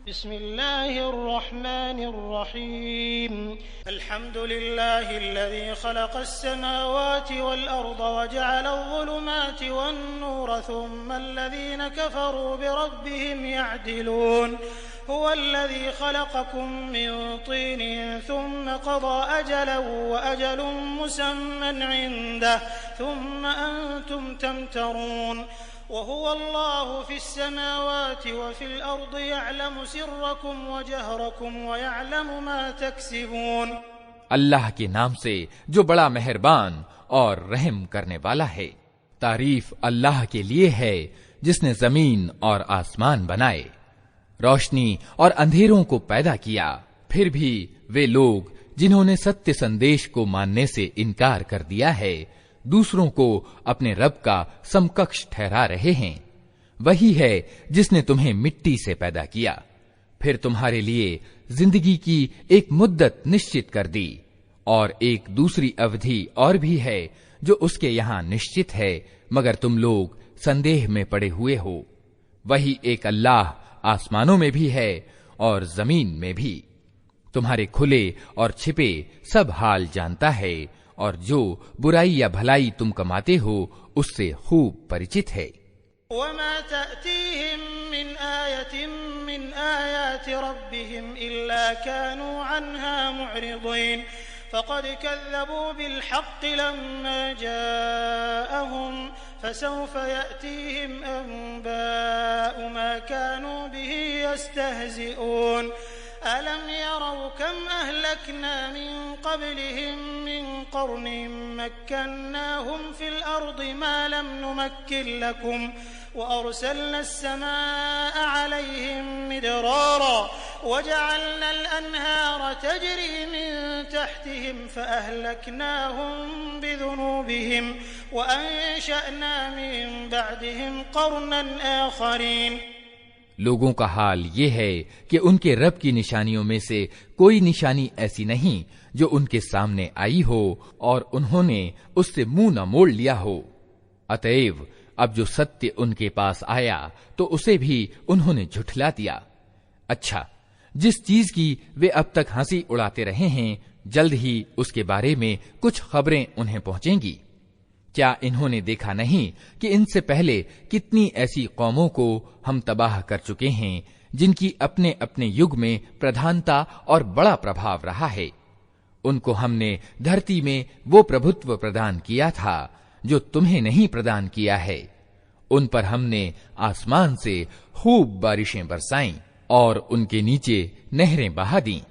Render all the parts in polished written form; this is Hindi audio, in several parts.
बिस्मिल्लाहिर्रहमानिर्रहीम अल्हम्दुलिल्लाहिल्लज़ी ख़लक़स्समावाति वल अर्द वजअलज़्ज़ुलुमाति वन्नूर थुम्मल्लज़ीन कफ़रू बिरब्बिहिम यअदिलून हुवल्लज़ी ख़लक़कुम मिन तीनिन थुम्म क़ज़ा अजलन वअजलुन मुसम्मन इन्दह थुम्म अंतुम तमतरून वहुवल्लाहु फिस्समावाति वफ़िल अर्दि यअलमु सिर्रकुम वजहरकुम वयअलमु मा तक्सिबून। अल्लाह के नाम से जो बड़ा मेहरबान और रहम करने वाला है। तारीफ अल्लाह के लिए है जिसने जमीन और आसमान बनाए, रोशनी और अंधेरों को पैदा किया। फिर भी वे लोग जिन्होंने सत्य संदेश को मानने से इनकार कर दिया है, दूसरों को अपने रब का समकक्ष ठहरा रहे हैं। वही है जिसने तुम्हें मिट्टी से पैदा किया, फिर तुम्हारे लिए जिंदगी की एक मुद्दत निश्चित कर दी, और एक दूसरी अवधि और भी है जो उसके यहाँ निश्चित है, मगर तुम लोग संदेह में पड़े हुए हो। वही एक अल्लाह आसमानों में भी है और जमीन में भी, तुम्हारे खुले और छिपे सब हाल जानता है, और जो बुराई या भलाई तुम कमाते हो उससे खूब परिचित है। वमा तअतीहिम मिन आयतिन मिन आयाति रब्बिहिम इल्ला कानू अन्हा मुअरिदीन फक़द कज़्ज़बू बिलहक़्क़ि लम्मा जाअहुम फसौफ़ यअतीहिम अंबाअु मा कानू बिही यस्तहज़िऊन अलम यरौ कम अहलकना मिन क़ब्लिहिम मिन क़र्निन मक्कन्नाहुम फ़िल अर्दि मा लम नुमक्किन लकुम वअरसलना अस्समाअ अलैहिम मिदरारा वजअलना अल-अनहार तजरी मिन तहतिहिम फअहलकनाहुम बिज़ुनूबिहिम वअंशअना मिन बअदिहिम क़र्नन आख़रीन। लोगों का हाल ये है कि उनके रब की निशानियों में से कोई निशानी ऐसी नहीं जो उनके सामने आई हो और उन्होंने उससे मुंह न मोड़ लिया हो। अतएव अब जो सत्य उनके पास आया तो उसे भी उन्होंने झुठला दिया। अच्छा, जिस चीज की वे अब तक हंसी उड़ाते रहे हैं, जल्द ही उसके बारे में कुछ खबरें उन्हें पहुंचेंगी। क्या इन्होंने देखा नहीं कि इनसे पहले कितनी ऐसी कौमों को हम तबाह कर चुके हैं जिनकी अपने अपने युग में प्रधानता और बड़ा प्रभाव रहा है। उनको हमने धरती में वो प्रभुत्व प्रदान किया था जो तुम्हें नहीं प्रदान किया है। उन पर हमने आसमान से खूब बारिशें बरसाईं और उनके नीचे नहरें बहा दी,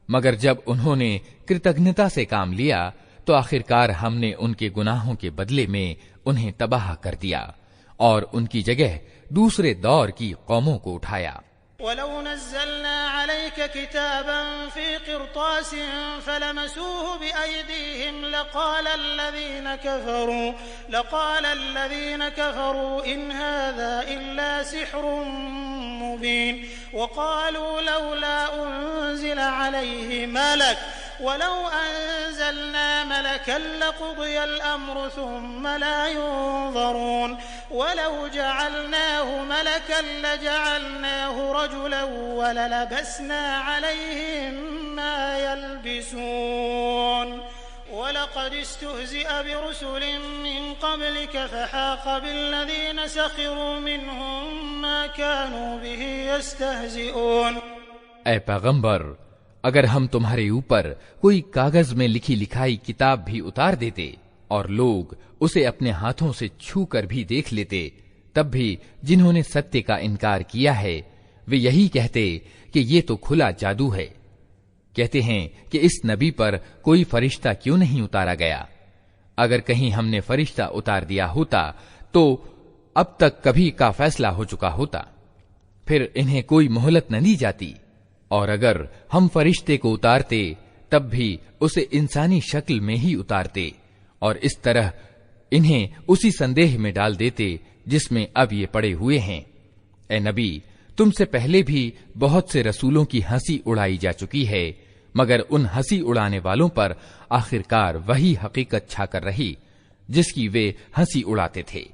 मगर जब उन्होंने कृतज्ञता से काम लिया तो आखिरकार हमने उनके गुनाहों के बदले में उन्हें तबाह कर दिया और उनकी जगह दूसरे दौर की कौमों को उठाया। वलौ नज़्ज़लना अलैका किताबन फ़ी क़िरतासिन फ़लमसूहु बिअयदीहिम लक़ाल अल्लज़ीन कफ़रू इन हाज़ा इल्ला सिह्रुम मुबीन वक़ालू लौला उन्ज़िल अलैहि मलक वलौ अंज़लना मलकन लक़ुदिय अल-अम्रु थुम्मा ला युनज़रून वलौ जअलनाहु मलकन लजअलनाहु रजुलन वललबसना अलैहिम मा यल्बिसून वलक़द इस्तुहज़िअ बिरुसुलिन मिन क़ब्लिक फ़हाक़ बिल्लज़ीन सख़िरू मिनहुम मा कानू बिही यस्तहज़िऊन। ऐ पैगंबर, अगर हम तुम्हारे ऊपर कोई कागज में लिखी लिखाई किताब भी उतार देते और लोग उसे अपने हाथों से छू कर भी देख लेते, तब भी जिन्होंने सत्य का इनकार किया है वे यही कहते कि ये तो खुला जादू है। कहते हैं कि इस नबी पर कोई फरिश्ता क्यों नहीं उतारा गया। अगर कहीं हमने फरिश्ता उतार दिया होता तो अब तक कभी का फैसला हो चुका होता, फिर इन्हें कोई मोहलत न दी जाती। और अगर हम फरिश्ते को उतारते तब भी उसे इंसानी शक्ल में ही उतारते और इस तरह इन्हें उसी संदेह में डाल देते जिसमें अब ये पड़े हुए हैं। ए नबी, तुमसे पहले भी बहुत से रसूलों की हंसी उड़ाई जा चुकी है, मगर उन हंसी उड़ाने वालों पर आखिरकार वही हकीकत छाकर रही जिसकी वे हंसी उड़ाते थे।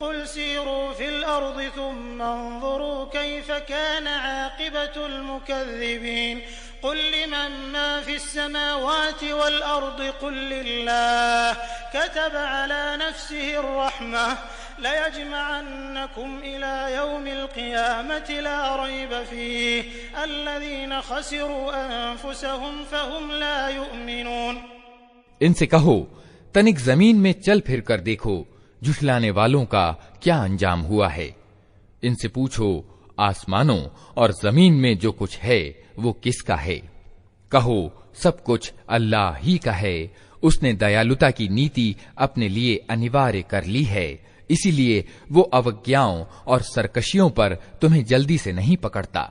कुल सीरू फिल अर्ज़ि सुम्मा अंज़ुरू कैफ़ कान आक़िबतुल मुकज़्ज़िबीन कुल लिमन मा फ़िस समावाति वल अर्ज़ि कुल लिल्लाह कतब अला नफ़्सिहिर रहमह लयजमअन्नकुम इला यौमिल क़ियामति ला रैब फ़ीह अल्लज़ीना ख़सिरू अन्फ़ुसहुम फ़हुम ला युमिनून। इनसे कहो, तनिक जमीन में चल फिर कर देखो झुठलाने वालों का क्या अंजाम हुआ है। इनसे पूछो, आसमानों और जमीन में जो कुछ है वो किसका है? कहो, सब कुछ अल्लाह ही का है। उसने दयालुता की नीति अपने लिए अनिवार्य कर ली है, इसीलिए वो अवज्ञाओं और सरकशियों पर तुम्हें जल्दी से नहीं पकड़ता।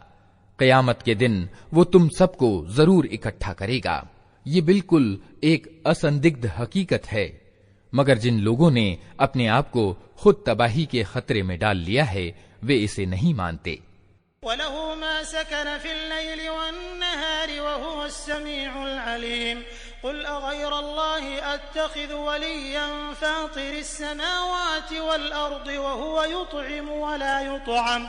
क़यामत के दिन वो तुम सबको जरूर इकट्ठा करेगा। ये बिल्कुल एक असंदिग्ध हकीकत है, मगर जिन लोगों ने अपने आप को खुद तबाही के खतरे में डाल लिया है वे इसे नहीं मानते। वलहु मा सकन फिल लैलि वन्नहारि वहुवस समीउल अलीम कुल अगैरल्लाहि अत्तखिज़ु वलिय्यन फातिरिस समावाति वल अर्दि वहुव युत्इमु वला युत्अम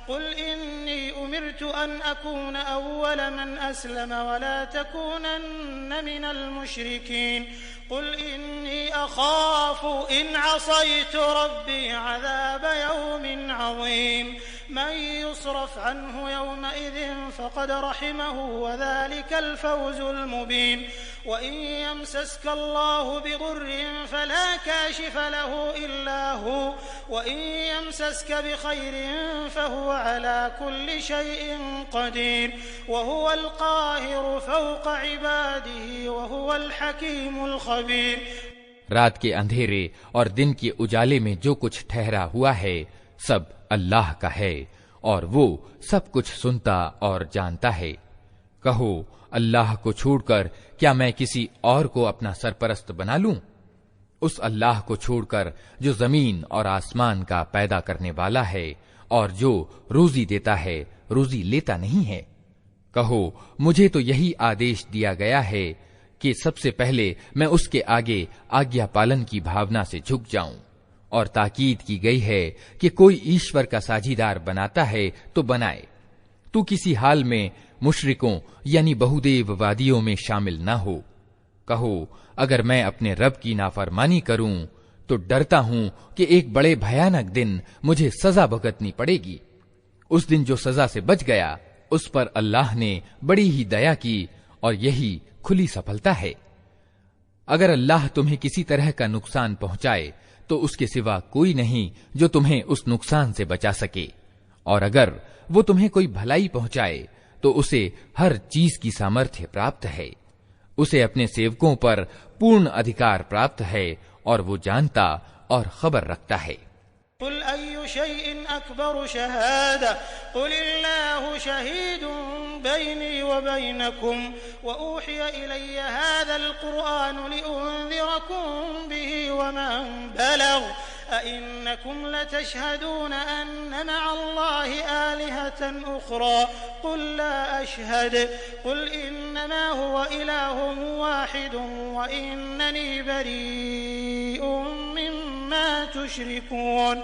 कुल इन्नी उमिरतु अन अकून अव्वल मन अस्लम वला तकूनन्न मिनल मुशरिकीन कुल इन्नी अखाफु इन असैतु रब्बी अज़ाब यौमिन अज़ीम मन युस्रफ अन्हु यौमइज़िन फ़क़द रहिमहु वज़ालिकल फ़ौज़ुल मुबीन व इन यमसस्कल्लाहु बिदुर्रिन फ़ला काशिफ लहु इल्ला हु व इन यमसस्क बिखैरिन फ़हुव अला कुल्लि शैइन क़दीर व हुवल क़ाहिरु फ़ौक़ इबादिही व हुवल हकीमुल खबीर। रात के अंधेरे और दिन के उजाले में जो कुछ ठहरा हुआ है सब अल्लाह का है और वो सब कुछ सुनता और जानता है। कहो, अल्लाह को छोड़कर क्या मैं किसी और को अपना सरपरस्त बना लूं? उस अल्लाह को छोड़कर जो जमीन और आसमान का पैदा करने वाला है और जो रोजी देता है, रोजी लेता नहीं है। कहो, मुझे तो यही आदेश दिया गया है कि सबसे पहले मैं उसके आगे आज्ञा पालन की भावना से झुक जाऊं, और ताकीद की गई है कि कोई ईश्वर का साझीदार बनाता है तो बनाए। तू किसी हाल में मुशरिकों यानी बहुदेववादियों में शामिल न हो। कहो, अगर मैं अपने रब की नाफरमानी करूं तो डरता हूं कि एक बड़े भयानक दिन मुझे सजा भुगतनी पड़ेगी। उस दिन जो सजा से बच गया उस पर अल्लाह ने बड़ी ही दया की और यही खुली सफलता है। अगर अल्लाह तुम्हें किसी तरह का नुकसान पहुंचाए तो उसके सिवा कोई नहीं जो तुम्हें उस नुकसान से बचा सके, और अगर वो तुम्हें कोई भलाई पहुंचाए तो उसे हर चीज की सामर्थ्य प्राप्त है। उसे अपने सेवकों पर पूर्ण अधिकार प्राप्त है और वो जानता और खबर रखता है। कुल अय्यु शैइन अकबरु शहादा कुलिल्लाहु शहीदुन बैनी व बैनकुम व ऊहिय इलय्य हाज़ल कुरआनु लिउन्ज़िरकुम बिही व मन बलग अइन्नकुम लतशहदून अन्न मअल्लाहि आलिहतन उखरा कुल ला अशहद कुल इन्नमा हुव इलाहुन वाहिदुन व इन्ननी बरीउन मिम्मा तुश्रिकून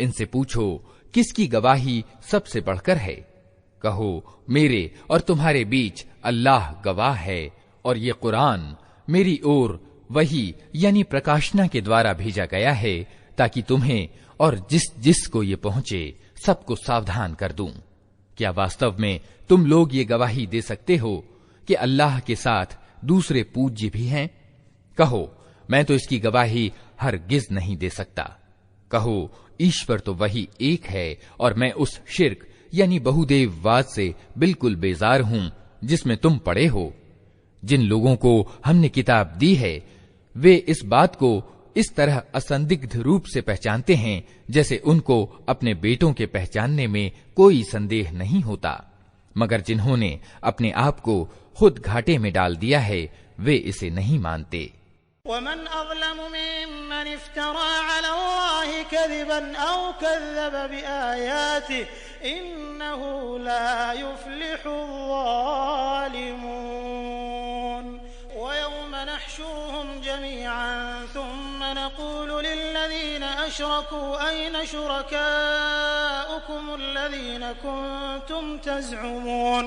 इनसे पूछो, किसकी गवाही सबसे बढ़कर है? कहो, मेरे और तुम्हारे बीच अल्लाह गवाह है और ये कुरान मेरी ओर वही यानी प्रकाशना के द्वारा भेजा गया है ताकि तुम्हें और जिस को ये पहुंचे सबको सावधान कर दूं। क्या वास्तव में तुम लोग ये गवाही दे सकते हो कि अल्लाह के साथ दूसरे पूज्य भी हैं? कहो, मैं तो इसकी गवाही हरगिज नहीं दे सकता। कहो, ईश्वर तो वही एक है और मैं उस शिर्क यानी बहुदेववाद से बिल्कुल बेजार हूं जिसमें तुम पड़े हो। जिन लोगों को हमने किताब दी है वे इस बात को इस तरह असंदिग्ध रूप से पहचानते हैं जैसे उनको अपने बेटों के पहचानने में कोई संदेह नहीं होता, मगर जिन्होंने अपने आप को खुद घाटे में डाल दिया है वे इसे नहीं मानते। वमन अज़लम मिम्मन इफ्तरा अलल्लाहि कज़िबन औ कज़्ज़ब बिआयातिहि इन्नहु ला युफ्लिहुज़्ज़ालिमून। वयौम नहशुरुहुम जमीअन थुम्म नक़ूलु लिल्लज़ीना अशरकू अयन शुरकाउकुम अल्लज़ीना कुन्तुम तज़अमून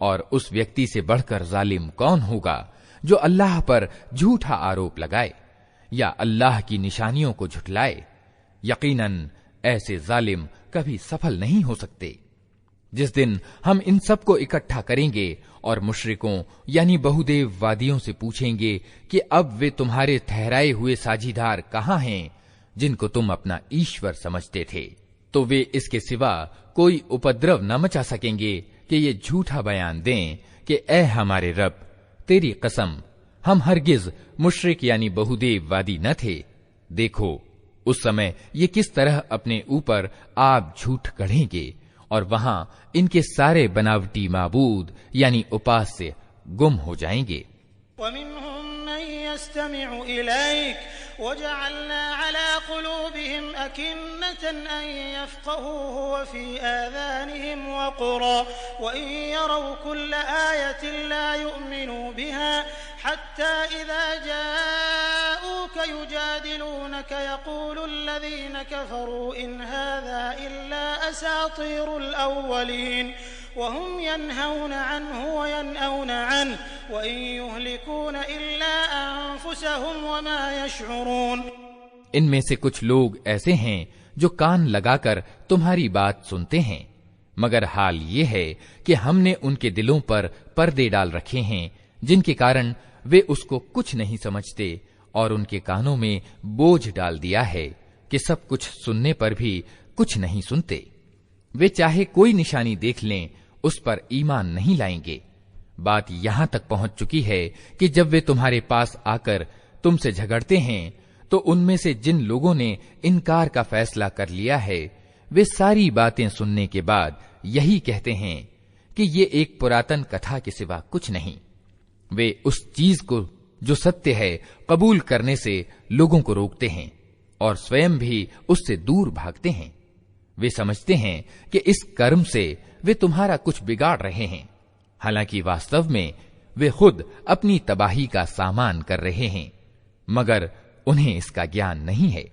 और उस व्यक्ति से बढ़कर जालिम कौन होगा जो अल्लाह पर झूठा आरोप लगाए या अल्लाह की निशानियों को झुठलाए। यकीनन ऐसे जालिम कभी सफल नहीं हो सकते। जिस दिन हम इन सब को इकट्ठा करेंगे और मुशरिकों यानी बहुदेववादियों से पूछेंगे कि अब वे तुम्हारे ठहराए हुए साझीदार कहाँ हैं जिनको तुम अपना ईश्वर समझते थे, तो वे इसके सिवा कोई उपद्रव न मचा सकेंगे कि ये झूठा बयान दें कि ए हमारे रब, तेरी कसम हम हरगिज मुशरिक यानी बहुदेववादी न थे। देखो उस समय ये किस तरह अपने ऊपर आप झूठ गढ़ेंगे और वहां इनके सारे बनावटी माबूद यानी उपास्य गुम हो जाएंगे। वमिन्हुम मन यस्तमिउ इलैक वजअलना अला कुलूबिहिम अकिन्नतन अन यफ्क़हूहु व फी आज़ानिहिम वक़रा व इन यरौ कुल्ल आयतिन ला युमिनू बिहा हत्ता इज़ा जाऊक युजादिलूनक यक़ूलु अल्लज़ीन कफ़रू इन हाज़ा इल्ला असातीरुल अव्वलीन वहुम यन्हौन अन्हु व यनअौन अन्हु व इन युहलिकून इल्ला अन्फुसहुम व मा यशऊरून। इनमें से कुछ लोग ऐसे हैं जो कान लगाकर तुम्हारी बात सुनते हैं, मगर हाल ये है कि हमने उनके दिलों पर पर्दे डाल रखे हैं जिनके कारण वे उसको कुछ नहीं समझते और उनके कानों में बोझ डाल दिया है कि सब कुछ सुनने पर भी कुछ नहीं सुनते। वे चाहे कोई निशानी देख लें उस पर ईमान नहीं लाएंगे। बात यहां तक पहुंच चुकी है कि जब वे तुम्हारे पास आकर तुमसे झगड़ते हैं तो उनमें से जिन लोगों ने इनकार का फैसला कर लिया है वे सारी बातें सुनने के बाद यही कहते हैं कि ये एक पुरातन कथा के सिवा कुछ नहीं। वे उस चीज को जो सत्य है कबूल करने से लोगों को रोकते हैं और स्वयं भी उससे दूर भागते हैं। वे समझते हैं कि इस कर्म से वे तुम्हारा कुछ बिगाड़ रहे हैं, हालांकि वास्तव में वे खुद अपनी तबाही का सामान कर रहे हैं, मगर उन्हें इसका ज्ञान नहीं है।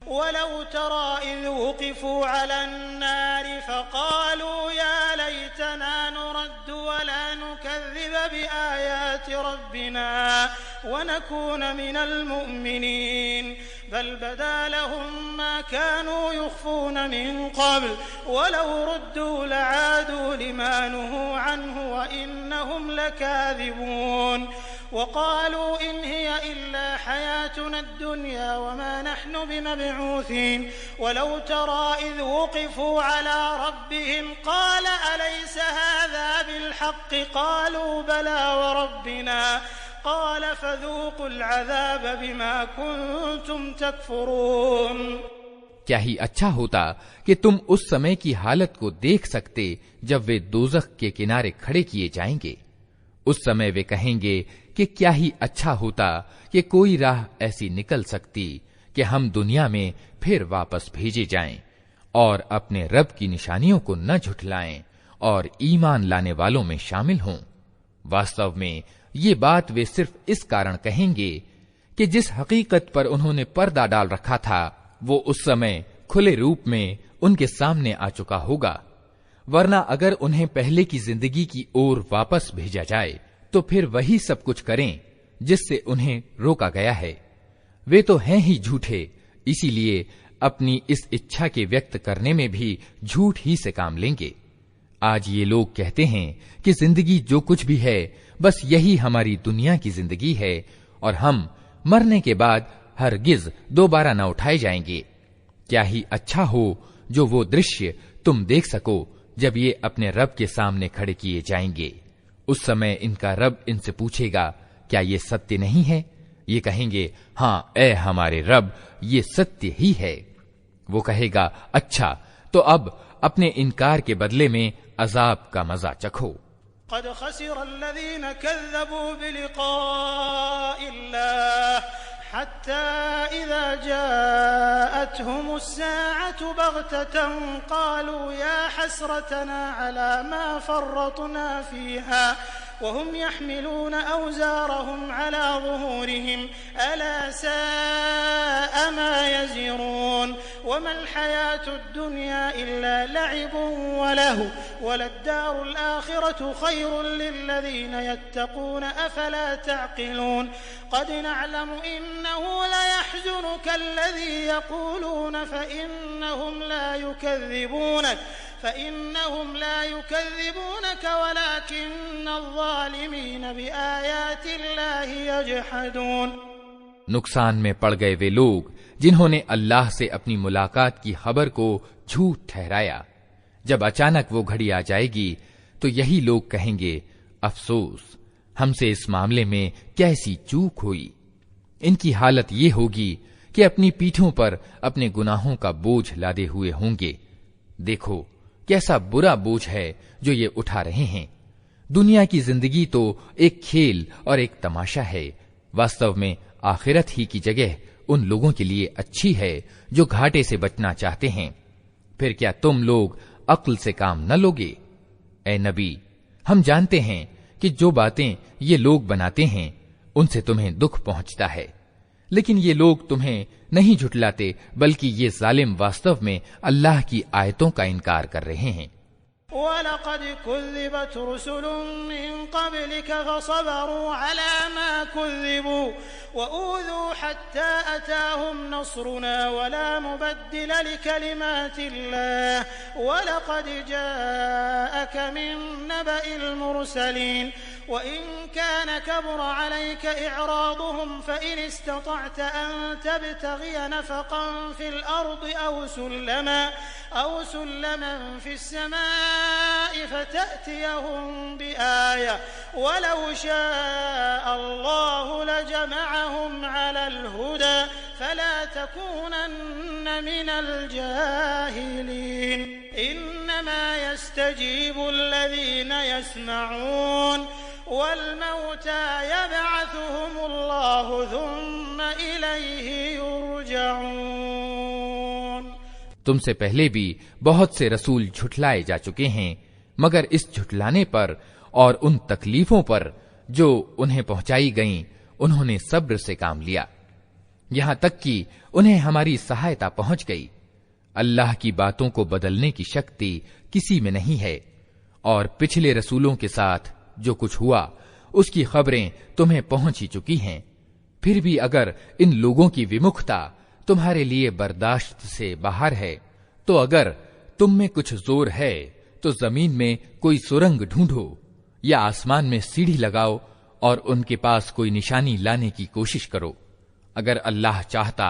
वलौ तरा इज़ वुक़िफ़ू अलन नारि फ़क़ालू या लैतना नुरद्दु वला नुकज़्ज़िब बिआयाति रब्बिना व नकून मिनल मुमिनीन बल बदा लहुम मा कानू युख़्फ़ून मिन क़ब्ल वलौ रुद्दू लआदू लिमा नुहू अन्हु व इन्नहुम लकाज़िबून वक़ालू इन हिय इल्ला हयातुना दुनिया वमा नहनु बिमबऊसीन वलौ तरा इज़ वुक़िफ़ू अला रब्बिहिम क़ाल अलैस हाज़ा बिलहक़्क़ क़ालू बला वरब्बिना क़ाल फ़ज़ूक़ुल अज़ाब बिमा कुन्तुम तकफ़ुरून। क्या ही अच्छा होता कि तुम उस समय की हालत को देख सकते जब वे दोज़ख के किनारे खड़े किए जाएंगे। उस समय वे कहेंगे कि क्या ही अच्छा होता कि कोई राह ऐसी निकल सकती कि हम दुनिया में फिर वापस भेजे जाएं और अपने रब की निशानियों को न झुठलाएं और ईमान लाने वालों में शामिल हों। वास्तव में ये बात वे सिर्फ इस कारण कहेंगे कि जिस हकीकत पर उन्होंने पर्दा डाल रखा था वो उस समय खुले रूप में उनके सामने आ चुका होगा, वरना अगर उन्हें पहले की जिंदगी की ओर वापस भेजा जाए तो फिर वही सब कुछ करें जिससे उन्हें रोका गया है। वे तो हैं ही झूठे, इसीलिए अपनी इस इच्छा के व्यक्त करने में भी झूठ ही से काम लेंगे। आज ये लोग कहते हैं कि जिंदगी जो कुछ भी है बस यही हमारी दुनिया की जिंदगी है और हम मरने के बाद हरगिज दोबारा न उठाए जाएंगे। क्या ही अच्छा हो जो वो दृश्य तुम देख सको जब ये अपने रब के सामने खड़े किए जाएंगे। उस समय इनका रब इनसे पूछेगा क्या ये सत्य नहीं है? ये कहेंगे, हाँ ए हमारे रब, ये सत्य ही है। वो कहेगा, अच्छा तो अब अपने इनकार के बदले में अजाब का मजा चखो। क़द ख़सिर अल्लज़ीन कज़्ज़बू बिलिक़ाइल्लाह हत्ता इज़ा जाअतहुमुस्साअतु बग़ततन क़ालू या हसरतना अला मा फ़र्रतना फ़ीहा वहुम यहमिलून औज़ारहुम अला ज़ुहूरिहिम अला साअ मा यज़िरून वमल हयातुद दुनिया इल्ला लइबुन व लहव वलद्दारुल आखिरतु खैरुल लिल्लज़ीन यत्तक़ून अफला तअक़िलून क़द नअलमु इन्नहु लयहज़ुनुका अल्लज़ी यक़ूलून फ़इन्नहुम ला युकज़्ज़िबूनक वलाकिन्न अज़्ज़ालिमीन बिआयातिल्लाहि यजहदून। नुकसान में पड़ गए वे लोग जिन्होंने अल्लाह से अपनी मुलाकात की खबर को झूठ ठहराया। जब अचानक वो घड़ी आ जाएगी तो यही लोग कहेंगे, अफसोस, हमसे इस मामले में कैसी चूक हुई। इनकी हालत ये होगी कि अपनी पीठों पर अपने गुनाहों का बोझ लादे हुए होंगे। देखो कैसा बुरा बोझ है जो ये उठा रहे हैं। दुनिया की जिंदगी तो एक खेल और एक तमाशा है। वास्तव में आखिरत ही की जगह उन लोगों के लिए अच्छी है जो घाटे से बचना चाहते हैं। फिर क्या तुम लोग अक्ल से काम न लोगे? ए नबी, हम जानते हैं कि जो बातें ये लोग बनाते हैं उनसे तुम्हें दुख पहुंचता है, लेकिन ये लोग तुम्हें नहीं झुठलाते, बल्कि ये जालिम वास्तव में अल्लाह की आयतों का इनकार कर रहे हैं। वलक़द कुज़्ज़िबत रुसुलुम मिन क़ब्लिक फ़सबरू अला मा कुज़्ज़िबू वऊज़ू हत्ता अताहुम नस्रुना वला मुबद्दिल लिकलिमातिल्लाह वलक़द जाअक मिन नबइल मुरसलीन वइन कान कबुर अलैक इअरादुहुम फ़इन इस्ततअत अन तब्तग़िय नफ़क़न फ़िल अर्दि अव सुल्लमन फ़िस समाइ फ़तअतियहुम बिआया वलौ शाअ अल्लाहु लजमअहुम अलल हुदा फला तकूनन्न मिनल जाहिलीन इन्नमा यस्तजीबु अल्लज़ीन यस्मऊन वल्मौता यबअथुहुमुल्लाहु थुम्मा इलैहि युरजऊन। तुमसे पहले भी बहुत से रसूल झुठलाए जा चुके हैं, मगर इस झुठलाने पर और उन तकलीफों पर जो उन्हें पहुंचाई गईं, उन्होंने सब्र से काम लिया, यहां तक कि उन्हें हमारी सहायता पहुंच गई। अल्लाह की बातों को बदलने की शक्ति किसी में नहीं है, और पिछले रसूलों के साथ जो कुछ हुआ उसकी खबरें तुम्हें पहुंच ही चुकी हैं। फिर भी अगर इन लोगों की विमुखता तुम्हारे लिए बर्दाश्त से बाहर है, तो अगर तुम में कुछ जोर है तो जमीन में कोई सुरंग ढूंढो या आसमान में सीढ़ी लगाओ और उनके पास कोई निशानी लाने की कोशिश करो। अगर अल्लाह चाहता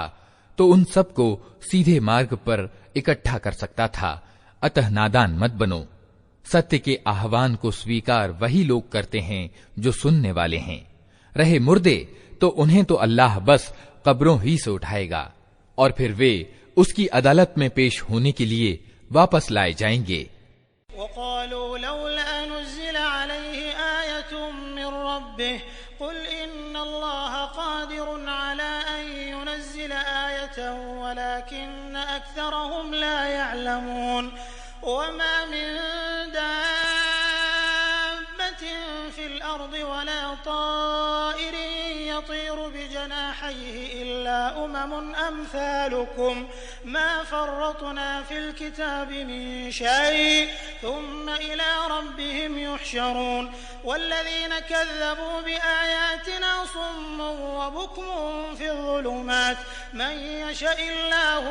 तो उन सबको सीधे मार्ग पर इकट्ठा कर सकता था। अतः नादान मत बनो। सत्य के आह्वान को स्वीकार वही लोग करते हैं जो सुनने वाले हैं। रहे मुर्दे तो उन्हें तो अल्लाह बस कब्रों ही से उठाएगा और फिर वे उसकी अदालत में पेश होने के लिए वापस लाए जाएंगे। वक़ालू लौला नुज़्ज़िला अलैहि आयतुम मिर रब्बिह क़ुल इन्नल्लाह क़ादिरुन अला अन युनज़्ज़िला आयतन वलाकिन्न अक्सरहुम ला यअलमून वमा मिन दाब्बतिन फिल अर्दि वला ताइरिन यतीरु बिजनाहिहि इल्ला उममुन अम्सालुकुम मा फर्रतना फिल किताबि मिन शै थुम्मा इला रब्बिहिम युहशरून वल्लज़ीन कज़्ज़बू बिआयातिना सुम्मुन व बुक्मुन फिज़्ज़ुलुमात मन यशइल्लाहु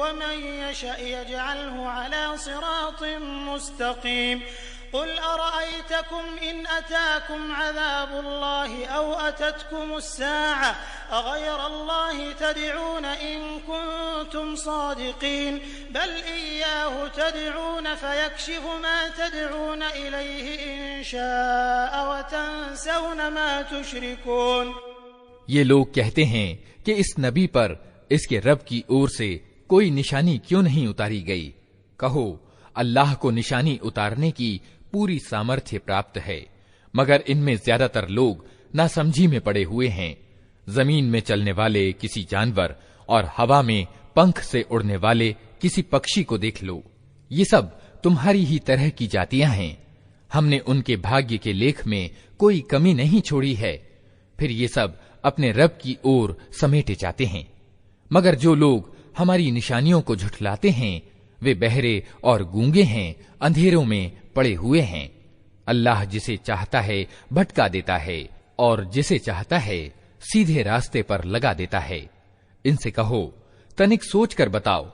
व मन यशअ यजअलहु अला सिरातिन मुस्तक़ीम कुल अरअयतकुम इन अताकुम अज़ाबुल्लाहि औ अततकुमुस्साअ अग़यरल्लाहि तदऊन इन कुंतुम सादिक़ीन बल इय्याहु तदऊन फयक्शिफु मा तदऊन इलैहि इन शाअ व तंसौन मा तुश्रिकून। ये लोग कहते हैं कि इस नबी पर इसके रब की ओर से कोई निशानी क्यों नहीं उतारी गई। कहो, अल्लाह को निशानी उतारने की पूरी सामर्थ्य प्राप्त है, मगर इनमें ज्यादातर लोग नासमझी में पड़े हुए हैं। जमीन में चलने वाले किसी जानवर और हवा में पंख से उड़ने वाले किसी पक्षी को देख लो, ये सब तुम्हारी ही तरह की जातियां हैं। हमने उनके भाग्य के लेख में कोई कमी नहीं छोड़ी है, फिर ये सब अपने रब की ओर समेटे जाते हैं। मगर जो लोग हमारी निशानियों को झुठलाते हैं वे बहरे और गूंगे हैं, अंधेरों में पड़े हुए हैं। अल्लाह जिसे चाहता है भटका देता है और जिसे चाहता है सीधे रास्ते पर लगा देता है। इनसे कहो, तनिक सोच कर बताओ,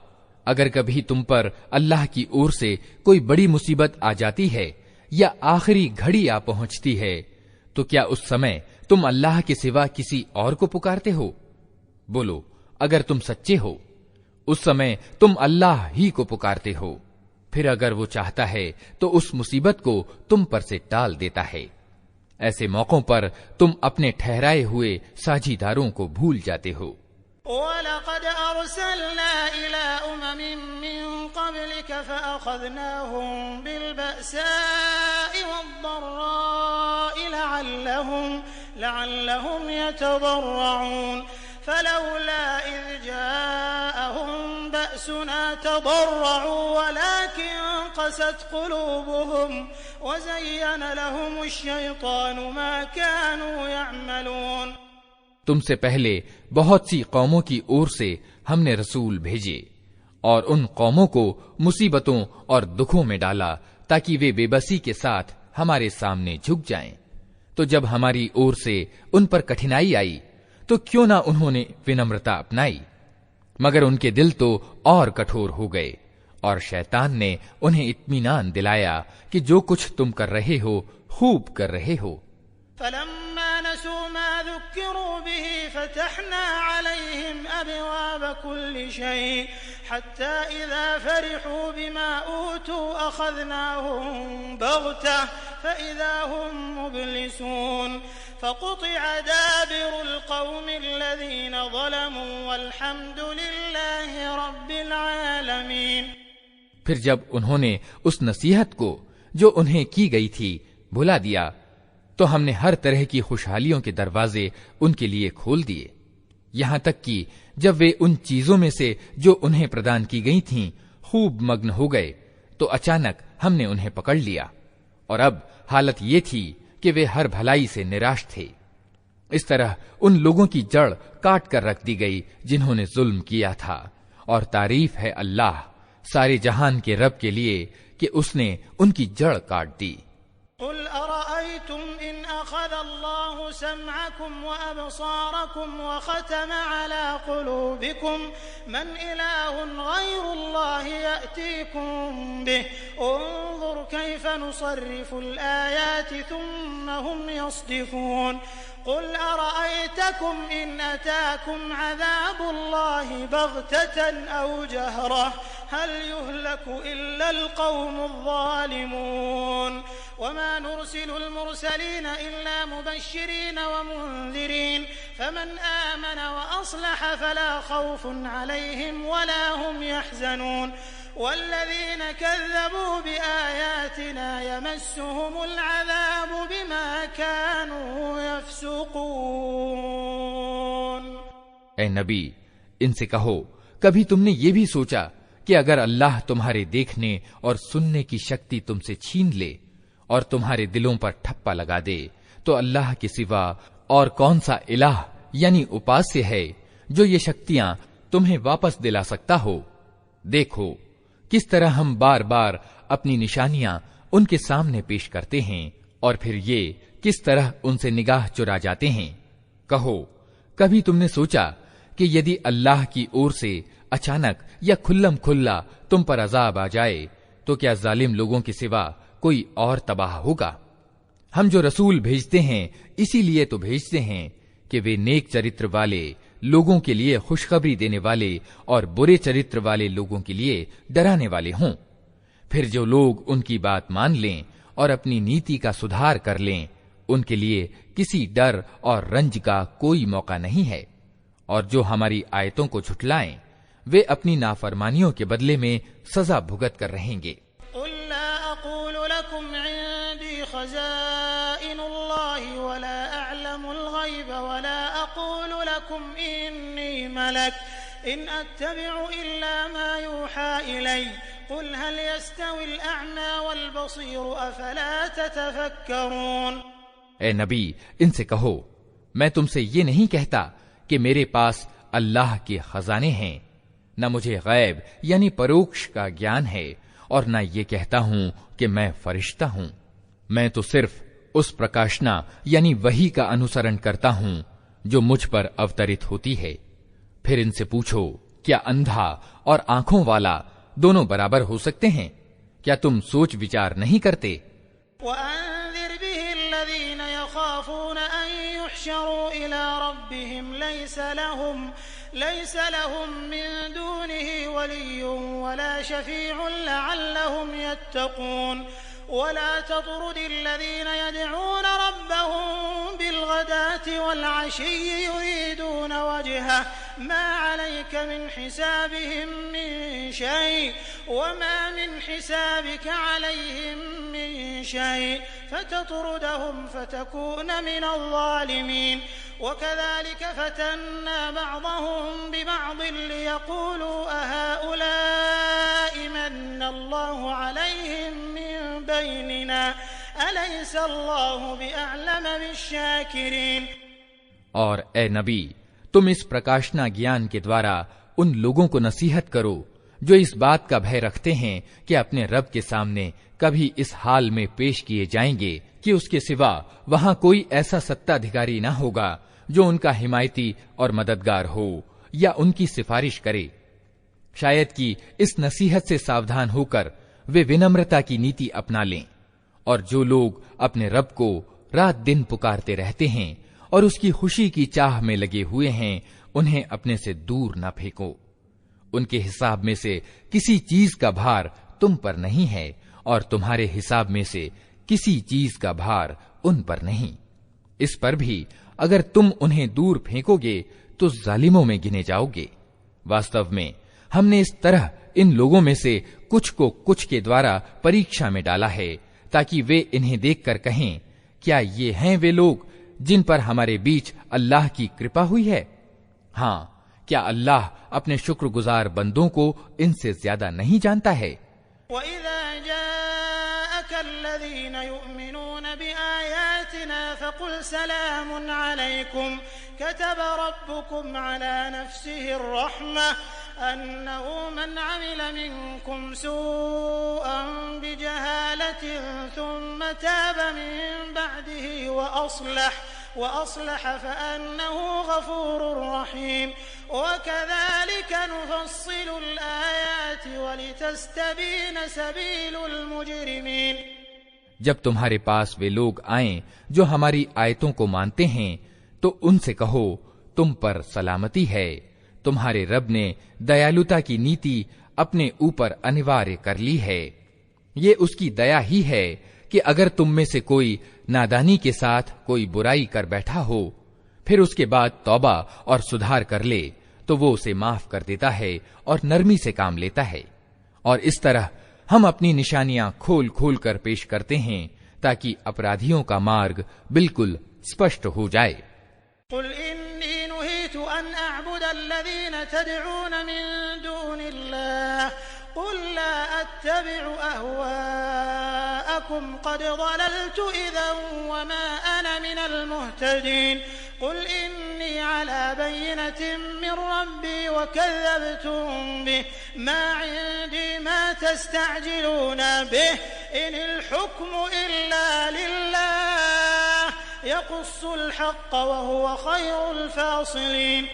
अगर कभी तुम पर अल्लाह की ओर से कोई बड़ी मुसीबत आ जाती है या आखिरी घड़ी आ पहुंचती है, तो क्या उस समय तुम अल्लाह के सिवा किसी और को पुकारते हो? बोलो, अगर तुम सच्चे हो, उस समय तुम अल्लाह ही को पुकारते हो। फिर अगर वो चाहता है तो उस मुसीबत को तुम पर से टाल देता है। ऐसे मौकों पर तुम अपने ठहराए हुए साझीदारों को भूल जाते हो। वलक़द अरसलना इला उममिन मिन क़ब्लिक फ़अख़ज़नाहुम बिलबअसाइ वद्दर्राइ लअल्लहुम यतज़र्रऊन फलौला इज़ जाअहुम बअसुना तज़र्रऊ वलाकिन क़सत क़ुलूबुहुम वज़य्यन लहुमुश्शैतानु मा कानू यअमलून। तुमसे पहले बहुत सी कौमों की ओर से हमने रसूल भेजे और उन कौमों को मुसीबतों और दुखों में डाला ताकि वे बेबसी के साथ हमारे सामने झुक जाएं। तो जब हमारी ओर से उन पर कठिनाई आई तो क्यों ना उन्होंने विनम्रता अपनाई, मगर उनके दिल तो और कठोर हो गए और शैतान ने उन्हें इत्मीनान दिलाया कि जो कुछ तुम कर रहे हो खूब कर रहे हो। फलम्मा नसू मा ज़ुक्किरू बिही फ़तहना अलैहिम अबवाब कुल्लि शै हत्ता इज़ा फ़रिहू बिमा ऊतू अख़ज़नाहुम बग़तह फ़इज़ा हुम मुब्लिसून फ़क़ुतिअ दाबिरुल क़ौमिल्लज़ीन ज़लमू वल्हम्दुलिल्लाहि रब्बिल आलमीन। फिर जब उन्होंने उस नसीहत को जो उन्हें की गई थी भुला दिया तो हमने हर तरह की खुशहालियों के दरवाजे उनके लिए खोल दिए, यहाँ तक कि जब वे उन चीजों में से जो उन्हें प्रदान की गई थीं खूब मग्न हो गए तो अचानक हमने उन्हें पकड़ लिया और अब हालत ये थी कि वे हर भलाई से निराश थे। इस तरह उन लोगों की जड़ काट कर रख दी गई जिन्होंने जुल्म किया था, और तारीफ है अल्लाह सारे जहान के रब के लिए कि उसने उनकी जड़ काट दी। कुल अरअयतुम इन अख़ज़ल्लाहु समअकुम व अबसारकुम व ख़तम अला क़ुलूबिकुम मन इलाहुन ग़ैरुल्लाहि यअतीकुम बिहि उन्ज़ुर कैफ़ नुसर्रिफ़ुल आयाति थुम्मा हुम यस्दिफ़ून। कुल अरअयतकुम इन अताकुम अज़ाबुल्लाहि बग़ततन औ जहरह हल युहलकु इल्लल क़ौमुज़ ज़ालिमून। वमा नुरसिलुल मुरसलीन इल्ला मुबश्शिरीन व मुन्ज़िरीन फमन आमन व अस्लह फला ख़ौफ़ुन अलैहिम वला हुम यहज़नून। वल्लज़ीन कज़्ज़बू बिआयातिना यमस्सुहुमुल अज़ाबु बिमा कानू यफ़्सुक़ून। ऐ नबी, इनसे कहो, कभी तुमने ये भी सोचा कि अगर अल्लाह तुम्हारे देखने और सुनने की शक्ति तुमसे छीन ले और तुम्हारे दिलों पर ठप्पा लगा दे तो अल्लाह के सिवा और कौन सा इलाह यानी उपास्य है जो ये शक्तियां तुम्हें वापस दिला सकता हो? देखो किस तरह हम बार बार अपनी निशानियां उनके सामने पेश करते हैं और फिर ये किस तरह उनसे निगाह चुरा जाते हैं। कहो, कभी तुमने सोचा कि यदि अल्लाह की ओर से अचानक या खुल्लम खुल्ला तुम पर अजाब आ जाए तो क्या जालिम लोगों के सिवा कोई और तबाह होगा। हम जो रसूल भेजते हैं इसीलिए तो भेजते हैं कि वे नेक चरित्र वाले लोगों के लिए खुशखबरी देने वाले और बुरे चरित्र वाले लोगों के लिए डराने वाले हों। फिर जो लोग उनकी बात मान लें और अपनी नीति का सुधार कर लें, उनके लिए किसी डर और रंज का कोई मौका नहीं है। और जो हमारी आयतों को झुठलाएं, वे अपनी नाफरमानियों के बदले में सजा भुगत कर रहेंगे। ए नबी, इनसे कहो, मैं तुमसे ये नहीं कहता कि मेरे पास अल्लाह के खजाने हैं, न मुझे गैब यानी परोक्ष का ज्ञान है, और न ये कहता हूं कि मैं फरिश्ता हूं। मैं तो सिर्फ उस प्रकाशना यानी वही का अनुसरण करता हूं जो मुझ पर अवतरित होती है। फिर इनसे पूछो, क्या अंधा और आंखों वाला दोनों बराबर हो सकते हैं? क्या तुम सोच विचार नहीं करते? वला ततरुदिल्लज़ीना यदऊना रब्बहुम बिलगदाति वलअशिय्यि युरीदूना वजहह मा अलैका मिन हिसाबिहिम मिन शै वमा मिन हिसाबिका अलैहिम मिन शै फततरुदहुम फतकून मिनल ज़ालिमीन वकज़ालिक फतन्ना बअदहुम बिबअद लियक़ूलू अहाउलाइ मन्नल्लाहु अलैहिम मिन बैनिना अलैसल्लाहु बिअअलम बिश्शाकिरीन। और ए नबी, तुम इस प्रकाशना ज्ञान के द्वारा उन लोगों को नसीहत करो जो इस बात का भय रखते हैं कि अपने रब के सामने कभी इस हाल में पेश किए जाएंगे कि उसके सिवा वहां कोई ऐसा सत्ताधिकारी न होगा जो उनका हिमायती और मददगार हो या उनकी सिफारिश करे। शायद कि इस नसीहत से सावधान होकर वे विनम्रता की नीति अपना लें। और जो लोग अपने रब को रात दिन पुकारते रहते हैं और उसकी खुशी की चाह में लगे हुए हैं, उन्हें अपने से दूर न फेंको। उनके हिसाब में से किसी चीज का भार तुम पर नहीं है और तुम्हारे हिसाब में से किसी चीज का भार उन पर नहीं। इस पर भी अगर तुम उन्हें दूर फेंकोगे तो जालिमों में गिने जाओगे। वास्तव में हमने इस तरह इन लोगों में से कुछ को कुछ के द्वारा परीक्षा में डाला है, ताकि वे इन्हें देखकर कहें, क्या ये हैं वे लोग जिन पर हमारे बीच अल्लाह की कृपा हुई है? हाँ, क्या अल्लाह अपने शुक्रगुजार बंदों को इनसे ज्यादा नहीं जानता है? फकुल सलामुन अलैकुम कतब रब्बुकुम अला नफ्सिहि अर्रहमह अन्नहु मन अमिल मिनकुम सूअन बिजहालतिन थुम्मा ताब मिन बअदिहि वअस्लह फअन्नहु गफूरुर रहीम वकज़ालिक नुफस्सिलुल आयाति वलितस्तबीना सबीलुल मुजरिमीन। जब तुम्हारे पास वे लोग आएं जो हमारी आयतों को मानते हैं, तो उनसे कहो, तुम पर सलामती है। तुम्हारे रब ने दयालुता की नीति अपने ऊपर अनिवार्य कर ली है। ये उसकी दया ही है कि अगर तुम में से कोई नादानी के साथ कोई बुराई कर बैठा हो, फिर उसके बाद तौबा और सुधार कर ले, तो वो उसे माफ कर देता है और नरमी से काम लेता है। और इस तरह हम अपनी निशानियां खोल खोल कर पेश करते हैं ताकि अपराधियों का मार्ग बिल्कुल स्पष्ट हो जाए। कुल इन्नी नुहीतु अन अअबुदल्लज़ीना तदऊन मिन दूनिल्लाह कुल ला अत्तबिउ अहवाअकुम क़द ज़लल्तु इज़न वमा अना मिनल मुहतदीन कुल इन्नी अला बय्यिनतिन मिन रब्बी वकज़्ज़बतुम बिहि मा इंदी मा तस्तअजिलून बिहि इनिल हुक्मु इल्ला लिल्लाह यक़ुस्सुल हक़्क़ वहुव ख़ैरुल फ़ासिलीन।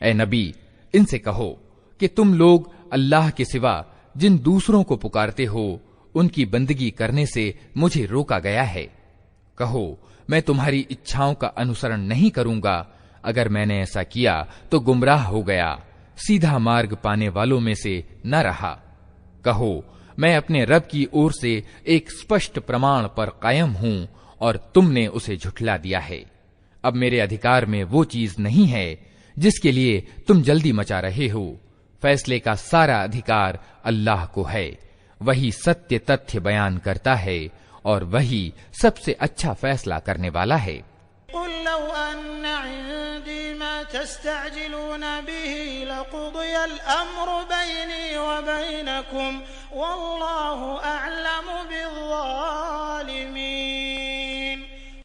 ए नबी, इनसे कहो कि तुम लोग अल्लाह के सिवा जिन दूसरों को पुकारते हो उनकी बंदगी करने से मुझे रोका गया है। कहो, मैं तुम्हारी इच्छाओं का अनुसरण नहीं करूंगा। अगर मैंने ऐसा किया तो गुमराह हो गया, सीधा मार्ग पाने वालों में से न रहा। कहो, मैं अपने रब की ओर से एक स्पष्ट प्रमाण पर कायम हूं और तुमने उसे झुठला दिया है। अब मेरे अधिकार में वो चीज नहीं है जिसके लिए तुम जल्दी मचा रहे हो। फैसले का सारा अधिकार अल्लाह को है। वही सत्य तथ्य बयान करता है और वही सबसे अच्छा फैसला करने वाला है।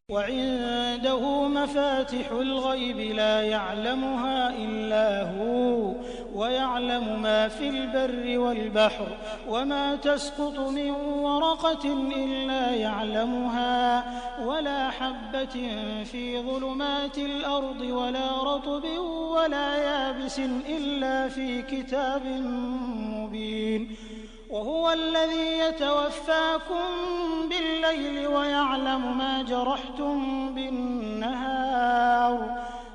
वइंदहु मफातिहुल गैब ला यअलमुहा इल्ला हु वयअलमु मा फिल बर्रि वल बहर वमा तस्कुतु मिन वरक़तिन इल्ला यअलमुहा वला हब्बतिन फी ज़ुलुमातिल अर्दि वला रत्बिन वला याबिसिन इल्ला फी किताबिन मुबीन वहुव अल्लज़ी यतवफ़्फ़ाकुम बिल्लैलि वयअलमु मा जरहतुम बिन्नहार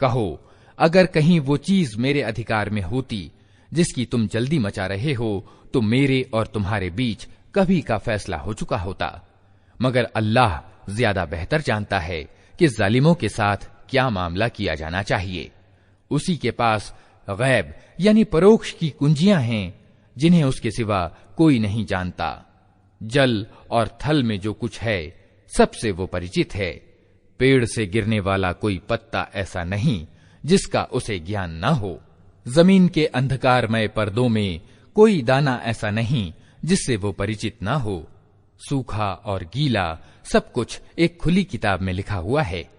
कहो, अगर कहीं वो चीज मेरे अधिकार में होती जिसकी तुम जल्दी मचा रहे हो तो मेरे और तुम्हारे बीच कभी का फैसला हो चुका होता। मगर अल्लाह ज्यादा बेहतर जानता है कि जालिमों के साथ क्या मामला किया जाना चाहिए। उसी के पास गैब यानी परोक्ष की कुंजियां हैं जिन्हें उसके सिवा कोई नहीं जानता। जल और थल में जो कुछ है सबसे वो परिचित है। पेड़ से गिरने वाला कोई पत्ता ऐसा नहीं जिसका उसे ज्ञान न हो। जमीन के अंधकारमय पर्दों में कोई दाना ऐसा नहीं जिससे वो परिचित न हो। सूखा और गीला सब कुछ एक खुली किताब में लिखा हुआ है।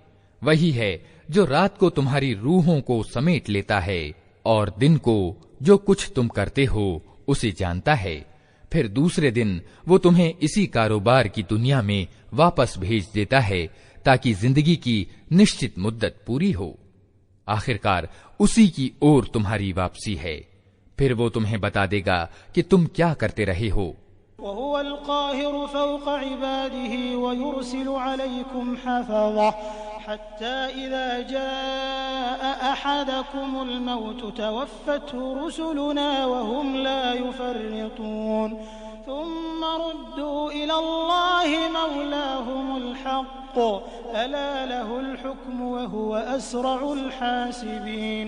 वही है जो रात को तुम्हारी रूहों को समेट लेता है और दिन को जो कुछ तुम करते हो उसे जानता है। फिर दूसरे दिन वो तुम्हें इसी कारोबार की दुनिया में वापस भेज देता है ताकि जिंदगी की निश्चित मुद्दत पूरी हो। आखिरकार उसी की ओर तुम्हारी वापसी है। फिर वो तुम्हें बता देगा कि तुम क्या करते रहे हो। वहुवल काहिरु फौक़ इबादिही वयुरसिलु अलैकुम हफ़ज़ा हत्ता इज़ा जाअ अहदकुमुल मौत तवफ़्फ़तहु रुसुलुना वहुम ला युफ़र्रितून थुम्मा रुद्दू इलल्लाहि मौलाहुमुल हक़्क़ अला लहुल हुक्मु वहुव अस्रउल हासिबीन।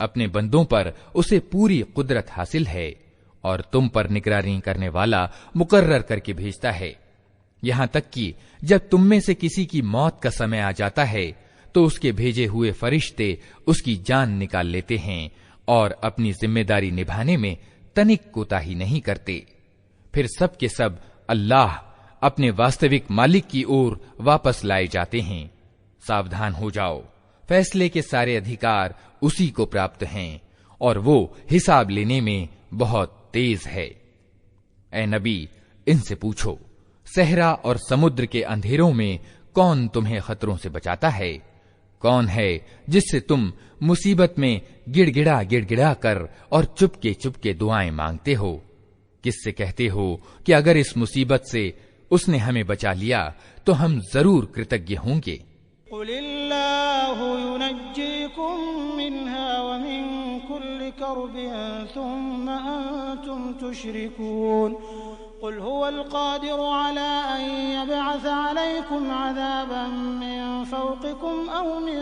अपने बंदों पर उसे पूरी कुदरत हासिल है और तुम पर निगरानी करने वाला मुकर्रर करके भेजता है। यहां तक कि जब तुम में से किसी की मौत का समय आ जाता है तो उसके भेजे हुए फरिश्ते उसकी जान निकाल लेते हैं और अपनी जिम्मेदारी निभाने में तनिक कोताही नहीं करते। फिर सब के सब अल्लाह अपने वास्तविक मालिक की ओर वापस लाए जाते हैं। सावधान हो जाओ, फैसले के सारे अधिकार उसी को प्राप्त हैं और वो हिसाब लेने में बहुत तेज है। ए नबी, इनसे पूछो, सहरा और समुद्र के अंधेरों में कौन तुम्हें खतरों से बचाता है? कौन है जिससे तुम मुसीबत में गिड़गिड़ा गिड़गिड़ा कर और चुपके चुपके दुआएं मांगते हो? किससे कहते हो कि अगर इस मुसीबत से उसने हमें बचा लिया तो हम जरूर कृतज्ञ होंगे। कुलिल्लाहु युनज्जीकुम मिन्हा व मिन कुल्लि कर्बिन सुम्मा अंतुम तुश्रिकून। कुल हुवल क़ादिरु अला अन यबअस अलैकुम अज़ाबन मिन फ़ौक़िकुम औ मिन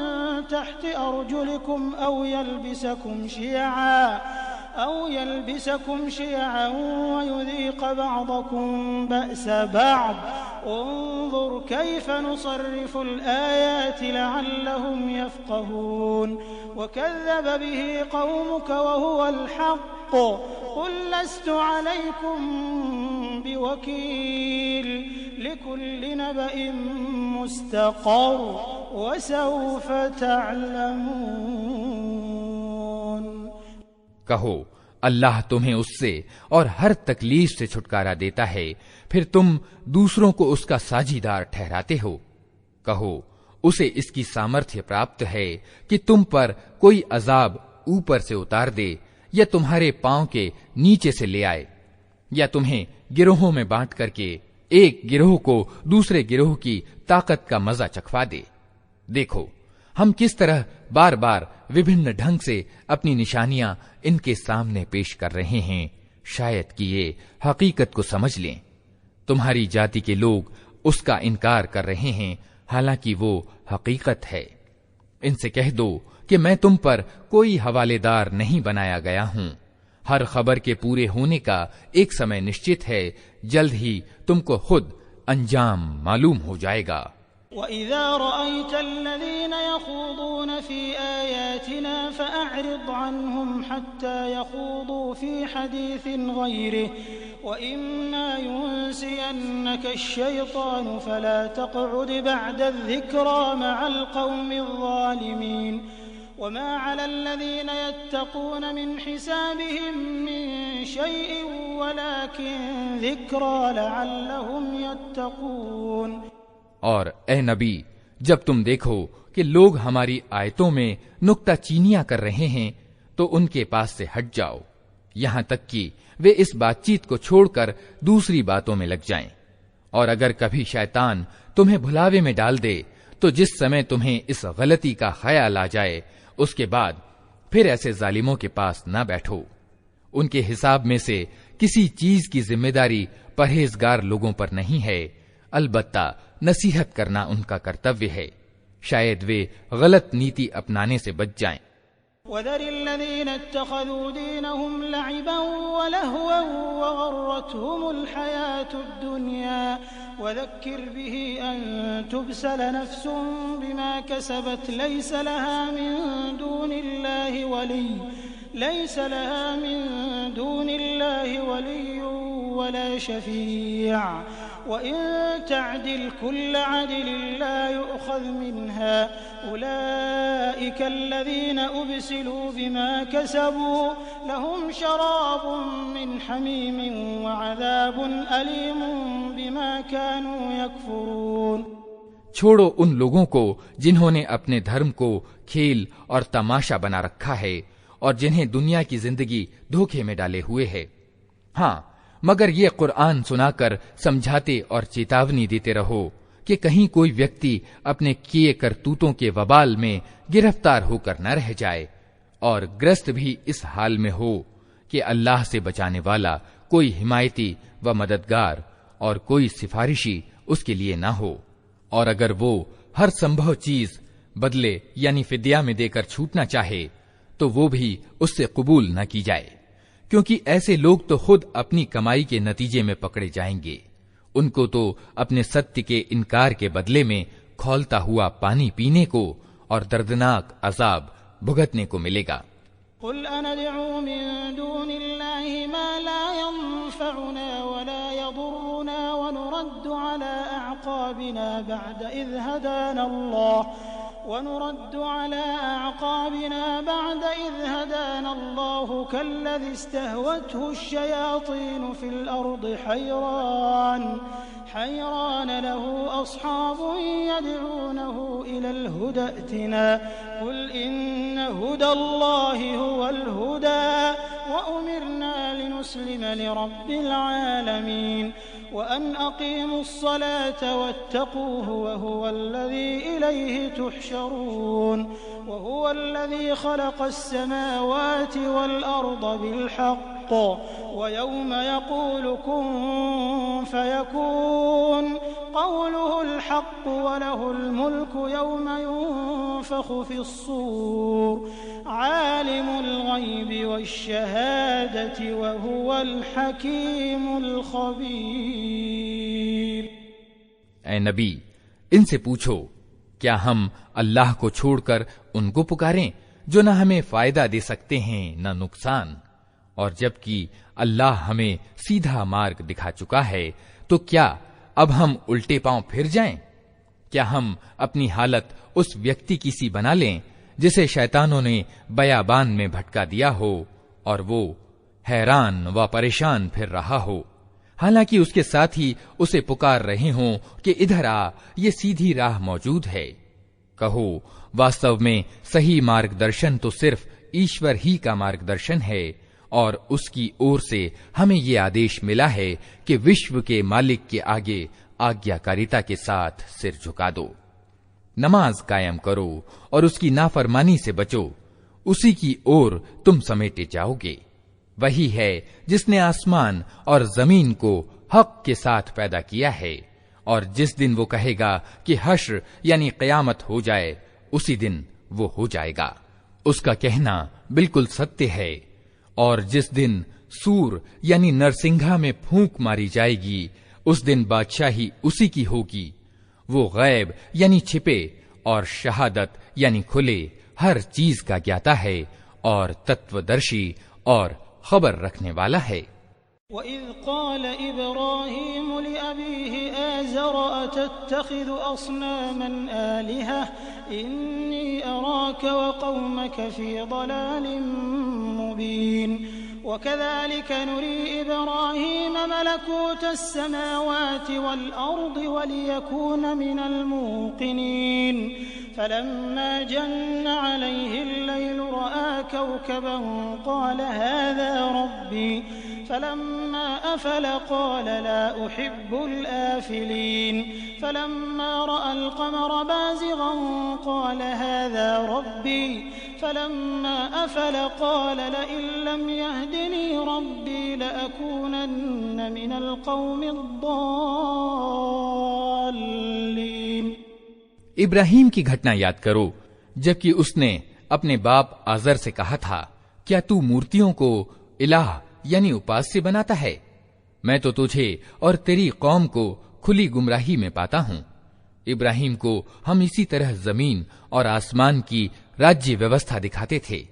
तहति अर्जुलिकुम औ यल्बिसकुम शियअन व युज़ीक़ बअदकुम बअस बअद उन्ज़ुर कैफ़ नुसर्रिफ़ुल आयाति लअल्लहुम यफ़क़हून वकज़्ज़ब बिही क़ौमुक वहुवल हक़्क़ कुल लस्तु अलैकुम बिवकील लिकुल्लि नबइम मुस्तक़र वसौफ तअलमून। कहो, अल्लाह तुम्हें उससे और हर तकलीफ से छुटकारा देता है, फिर तुम दूसरों को उसका साझीदार ठहराते हो। कहो, उसे इसकी सामर्थ्य प्राप्त है कि तुम पर कोई अजाब ऊपर से उतार दे या तुम्हारे पांव के नीचे से ले आए, या तुम्हें गिरोहों में बांट करके एक गिरोह को दूसरे गिरोह की ताकत का मजा चखवा दे। देखो, हम किस तरह बार बार विभिन्न ढंग से अपनी निशानियां इनके सामने पेश कर रहे हैं, शायद कि ये हकीकत को समझ लें। तुम्हारी जाति के लोग उसका इनकार कर रहे हैं, हालांकि वो हकीकत है। इनसे कह दो कि मैं तुम पर कोई हवालेदार नहीं बनाया गया हूं। हर खबर के पूरे होने का एक समय निश्चित है, जल्द ही तुमको खुद अंजाम मालूम हो जाएगा। वइज़ा रअयतल्लज़ीना यख़ूदून फ़ी आयातिना फ़अअरिद अन्हुम हत्ता यख़ूदू फ़ी हदीसिन ग़ैरिहि वइम्मा युनसियन्नका अश-शयतानु फ़ला तक़उद बअद अज़-ज़िक्रा मअल क़ौमिज़ ज़ालिमीन वमा अलल्लज़ीन यत्तक़ून मिन हिसाबिहिम मिन शैइन वलाकिन ज़िक्रा लअल्लहुम यत्तक़ून। और ए नबी, जब तुम देखो कि लोग हमारी आयतों में नुक्ताचीनियां कर रहे हैं, तो उनके पास से हट जाओ, यहां तक कि वे इस बातचीत को छोड़कर दूसरी बातों में लग जाएं। और अगर कभी शैतान तुम्हें भुलावे में डाल दे, तो जिस समय तुम्हें इस गलती का ख्याल आ जाए, उसके बाद फिर ऐसे जालिमों के पास न बैठो। उनके हिसाब में से किसी चीज की जिम्मेदारी परहेजगार लोगों पर नहीं है, अलबत्ता नसीहत करना उनका कर्तव्य है, शायद वे गलत नीति अपनाने से बच जाएं। वदरिल्लज़ीन इत्तख़ज़ू दीनहुम लइबन व लहवन व गर्रतहुमुल हयातुद दुनिया वज़क्किर बिही अन तुबसल नफ्सुन बिमा कसबत लैस लहा मिन दूनिल्लाहि वलिय्युन वला शफ़ीअ वइन तअदिल कुल्ल अदलिन ला युअख़ज़ मिनहा उलाइका अल्लज़ीना उब्सिलू बिमा कसबू लहुम शराबुन मिन हमीमिन व अज़ाबुन अलीमुन बिमा कानू यकफुरून। छोड़ो उन लोगों को जिन्होंने अपने धर्म को खेल और तमाशा बना रखा है और जिन्हें दुनिया की जिंदगी धोखे में डाले हुए है। हाँ, मगर ये कुरान सुनाकर समझाते और चेतावनी देते रहो कि कहीं कोई व्यक्ति अपने किए करतूतों के वबाल में गिरफ्तार होकर न रह जाए और ग्रस्त भी इस हाल में हो कि अल्लाह से बचाने वाला कोई हिमायती व मददगार और कोई सिफारिशी उसके लिए न हो। और अगर वो हर संभव चीज बदले यानी फिद्या में देकर छूटना चाहे, तो वो भी उससे कबूल न की जाए, क्योंकि ऐसे लोग तो खुद अपनी कमाई के नतीजे में पकड़े जाएंगे। उनको तो अपने सत्य के इनकार के बदले में खौलता हुआ पानी पीने को और दर्दनाक अजाब भुगतने को मिलेगा। कुल अनदउ मिन दूनिल्लाहि मा ला यंफउना वला यदुर्रुना व नुरद्दु अला अअक़ाबिना बअद इज़ हदाना अल्लाह कल्लज़ी इस्तहवतहु अश्शयातीनु फिल अर्दि हैरान लहु अस्हाबुन यदऊनहु इलल हुदा अतिना कुल इन्न हुदल्लाहि हुवल हुदा व उमिरना लिनुस्लिम लिरब्बिल आलमीन व अन अक़ीमुस्सलाता वत्तक़ूहु व हुवल्लज़ी इलैहि तुहशरून व हुवल्लज़ी ख़लक़स्समावाति वल अर्द बिलहक़्क़ व यौम यक़ूलु कुन फयकून क़ौलुहुल हक़्क़ व लहुल मुल्कु यौम युनफ़ख़ु फ़िस्सूर आलिमुल ग़ैबि वश्शहादति व हुवल हकीमुल ख़बीर। ऐ नबी, इनसे पूछो, क्या हम अल्लाह को छोड़कर उनको पुकारें जो न हमें फायदा दे सकते हैं न नुकसान, और जबकि अल्लाह हमें सीधा मार्ग दिखा चुका है, तो क्या अब हम उल्टे पांव फिर जाएं? क्या हम अपनी हालत उस व्यक्ति की सी बना लें जिसे शैतानों ने बयाबान में भटका दिया हो और वो हैरान व परेशान फिर रहा हो, हालांकि उसके साथ ही उसे पुकार रहे हों कि इधर आ, ये सीधी राह मौजूद है। कहो, वास्तव में सही मार्गदर्शन तो सिर्फ ईश्वर ही का मार्गदर्शन है और उसकी ओर से हमें ये आदेश मिला है कि विश्व के मालिक के आगे आज्ञाकारिता के साथ सिर झुका दो, नमाज कायम करो और उसकी नाफरमानी से बचो, उसी की ओर तुम समेटे जाओगे। वही है जिसने आसमान और जमीन को हक के साथ पैदा किया है, और जिस दिन वो कहेगा कि हश्र यानी क़यामत हो जाए, उसी दिन वो हो जाएगा। उसका कहना बिल्कुल सत्य है। और जिस दिन सूर यानी नरसिंघा में फूंक मारी जाएगी, उस दिन बादशाही उसी की होगी। वो गैब यानी छिपे और शहादत यानी खुले हर चीज का ज्ञाता है और तत्वदर्शी और खबर रखने वाला है। वइज़ क़ाल इब्राहीम लिअबीहि आज़र अतत्तख़िज़ु अस्नामन आलिहा इन्नी अराक व क़ौमक फ़ी ज़लालिम मुबीन वकज़ालिक नुरी इब्राहीम मलकूत अस्समावाति वल अर्दि वलियकून मिनल मूक़िनीन फलम्मा जन्न अलैहि अल-लैल रअा कौकबन क़ाल हाज़ा रब्बी फलम्मा अफल क़ाल ला उहिब्बुल आफिलीन फलम्मा रअल क़मर बाज़िग़न क़ाल हाज़ा रब्बी फलम्मा अफल क़ाल लइन लम यहदिनी रब्बी लअकूनन्न मिनल क़ौमिद दाल्लीन। इब्राहीम की घटना याद करो, जबकि उसने अपने बाप आजर से कहा था, क्या तू मूर्तियों को इलाह यानी उपास्य बनाता है? मैं तो तुझे और तेरी कौम को खुली गुमराही में पाता हूं। इब्राहीम को हम इसी तरह जमीन और आसमान की राज्य व्यवस्था दिखाते थे,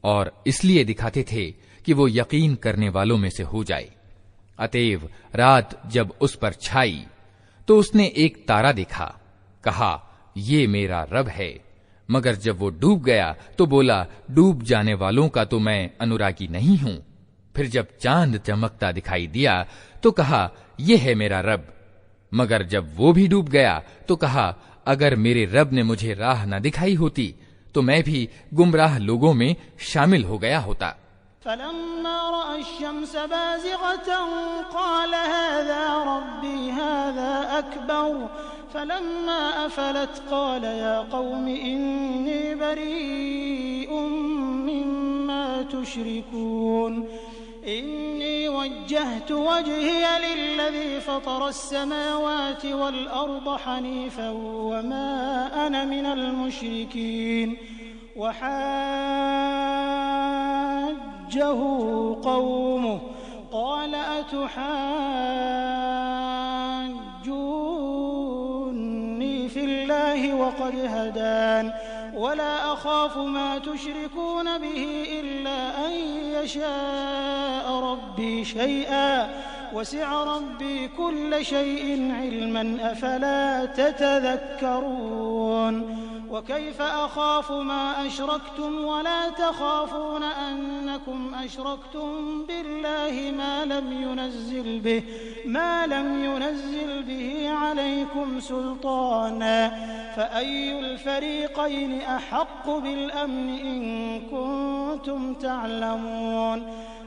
और इसलिए दिखाते थे कि वो यकीन करने वालों में से हो जाए। अतएव रात जब उस पर छाई तो उसने एक तारा देखा, कहा ये मेरा रब है। मगर जब वो डूब गया तो बोला, डूब जाने वालों का तो मैं अनुरागी नहीं हूं। फिर जब चांद चमकता दिखाई दिया तो कहा, यह है मेरा रब। मगर जब वो भी डूब गया तो कहा, अगर मेरे रब ने मुझे राह न दिखाई होती तो मैं भी गुमराह लोगों में शामिल हो गया होता। फलम्मा रअा अश-शम्स बाज़िग़तन क़ाल हाज़ा रब्बी हाज़ा अकबर फलम्मा अफलत क़ाल या क़ौमि इन्नी बरीउम मिम्मा तुश्रिकून इन्नी वज्जहतु वज्हिय लिल्लज़ी फ़तरा अस्समावाति वल अर्द हनीफ़न वमा अना मिनल मुश्रिकीन वहाज्जहु क़ौमुहु क़ाल अतुहाज्जून्नी फ़िल्लाहि वक़द हदान वला अख़ाफ़ु मा तुश्रिकून बिही इल्ला अन यशाअ रब्बी शैअन वसिअ रब्बी कुल्ल शैइन इल्मन अफ़ला ततज़क्करून वकैफ़ अख़ाफ़ु मा अशरक्तुम वला तख़ाफ़ून अन्नकुम अशरक्तुम बिल्लाहि मा लम युनज़्ज़िल बिही अलैकुम सुल्ताना फ़अय्युल फ़रीक़ैनि अहक़्क़ु बिल-अम्न इन कुन्तुम तअलमून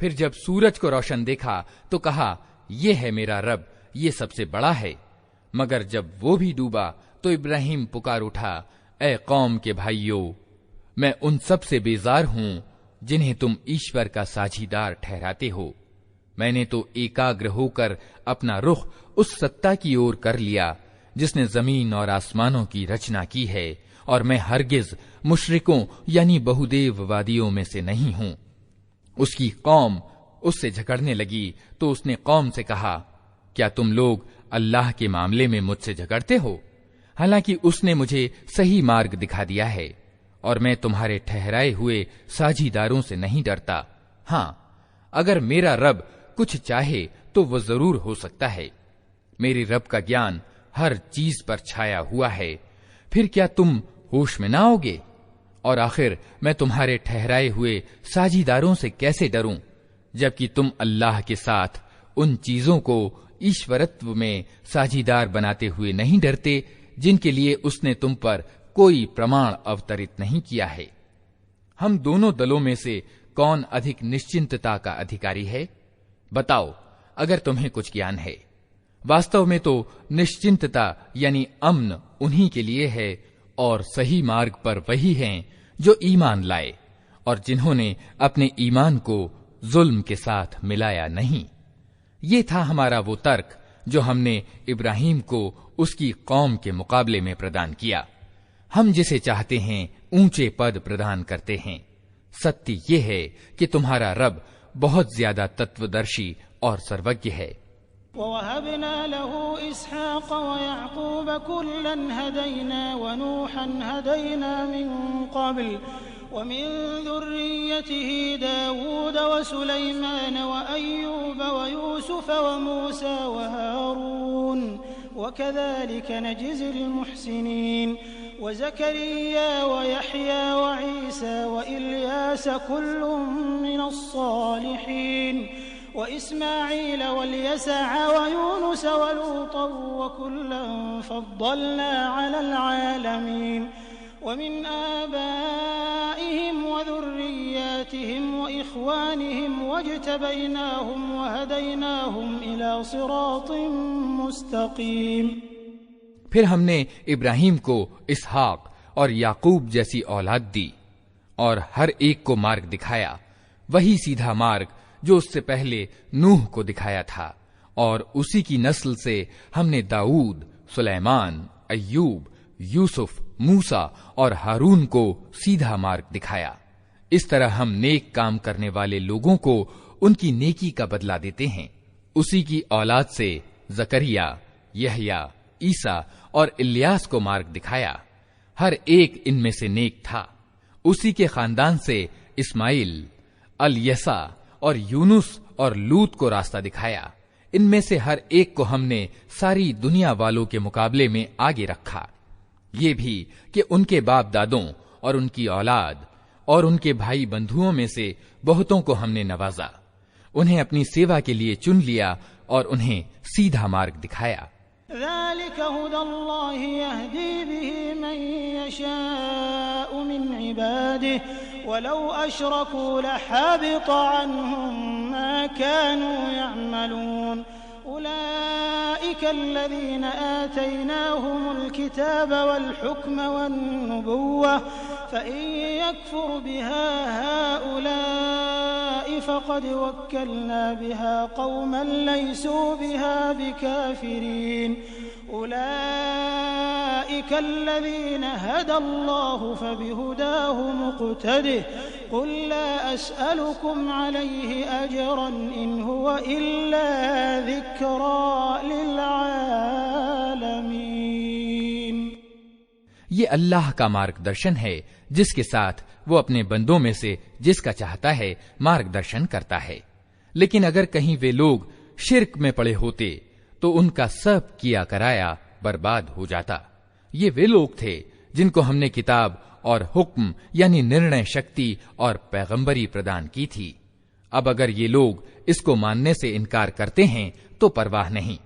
फिर जब सूरज को रोशन देखा तो कहा, ये है मेरा रब, ये सबसे बड़ा है। मगर जब वो भी डूबा तो इब्राहिम पुकार उठा, ए कौम के भाइयों, मैं उन सब से बेजार हूं जिन्हें तुम ईश्वर का साझीदार ठहराते हो। मैंने तो एकाग्र होकर अपना रुख उस सत्ता की ओर कर लिया जिसने जमीन और आसमानों की रचना की है, और मैं हरगिज मुशरिकों यानी बहुदेववादियों में से नहीं हूं। उसकी कौम उससे झगड़ने लगी तो उसने कौम से कहा, क्या तुम लोग अल्लाह के मामले में मुझसे झगड़ते हो? हालांकि उसने मुझे सही मार्ग दिखा दिया है, और मैं तुम्हारे ठहराए हुए साझीदारों से नहीं डरता। हां, अगर मेरा रब कुछ चाहे तो वो जरूर हो सकता है। मेरे रब का ज्ञान हर चीज पर छाया हुआ है। फिर क्या तुम होश में ना आओगे? और आखिर मैं तुम्हारे ठहराए हुए साझीदारों से कैसे डरूं, जबकि तुम अल्लाह के साथ उन चीजों को ईश्वरत्व में साझीदार बनाते हुए नहीं डरते जिनके लिए उसने तुम पर कोई प्रमाण अवतरित नहीं किया है। हम दोनों दलों में से कौन अधिक निश्चिंतता का अधिकारी है? बताओ, अगर तुम्हें कुछ ज्ञान है। वास्तव में तो निश्चिंतता यानी अमन उन्हीं के लिए है, और सही मार्ग पर वही हैं जो ईमान लाए और जिन्होंने अपने ईमान को जुल्म के साथ मिलाया नहीं। ये था हमारा वो तर्क जो हमने इब्राहिम को उसकी कौम के मुकाबले में प्रदान किया। हम जिसे चाहते हैं ऊंचे पद प्रदान करते हैं। सत्य ये है कि तुम्हारा रब बहुत ज्यादा तत्वदर्शी और सर्वज्ञ है। ववहबना लहू इसहाक़ व याक़ूब कुल्लन हदैना व नूहन हदैना मिन क़ब्ल व मिन ज़ुर्रिय्यतिही दाऊद व सुलैमान व अय्यूब व यूसुफ व मूसा व हारून व कज़ालिक नजज़िल मुहसिनीन व ज़करिया व यहया व ईसा व इल्यास कुल्लुम मिनस सालिहीन व इस्माईल वल्यसअ व यूनुस व लूतन व कुल्लन फद्दलना अलल आलमीन व मिन आबाइहिम व ज़ुर्रिय्यतिहिम व इख्वानिहिम वज्तबैनाहुम व हदैनाहुम इला सिरातिन मुस्तकीम। फिर हमने इब्राहिम को इसहाक और याकूब जैसी औलाद दी और हर एक को मार्ग दिखाया, वही सीधा मार्ग जो उससे पहले नूह को दिखाया था, और उसी की नस्ल से हमने दाऊद, सुलेमान, अय्यूब, यूसुफ, मूसा और हारून को सीधा मार्ग दिखाया। इस तरह हम नेक काम करने वाले लोगों को उनकी नेकी का बदला देते हैं। उसी की औलाद से जकरिया, यहया, ईसा और इल्यास को मार्ग दिखाया। हर एक इनमें से नेक था। उसी के खानदान से इस्माइल, अल-यसा और यूनुस और लूत को रास्ता दिखाया। इनमें से हर एक को हमने सारी दुनिया वालों के मुकाबले में आगे रखा। ये भी कि उनके बाप दादों और उनकी औलाद और उनके भाई बंधुओं में से बहुतों को हमने नवाजा, उन्हें अपनी सेवा के लिए चुन लिया और उन्हें सीधा मार्ग दिखाया। ज़ालिक हुदल्लाहि यहदी बिही मन यशाअ मिन इबादिही वलौ अशरकू लहबित अन्हुम मा कानू यअमलून उलाइका अल्लज़ीना आतैनाहुमुल किताब वल हुक्म वन नुबुव्वह फ़इन यकफुर बिहा हाउलाइ फ़क़द वक्कलना बिहा क़ौमन लैसू बिहा बिकाफ़िरीन उलाइका अल्लज़ीना हदल्लाहु फ़बिहुदाहु मुक़्तदिह क़ुल ला अस्अलुकुम अलैहि अजरन इन हुवा इल्ला ज़िक्रा लिल आलमीन। ये अल्लाह का मार्गदर्शन है जिसके साथ वो अपने बंदों में से जिसका चाहता है मार्गदर्शन करता है। लेकिन अगर कहीं वे लोग शिर्क में पड़े होते तो उनका सब किया कराया बर्बाद हो जाता। ये वे लोग थे जिनको हमने किताब और हुक्म यानी निर्णय शक्ति और पैगंबरी प्रदान की थी। अब अगर ये लोग इसको मानने से इनकार करते हैं तो परवाह नहीं,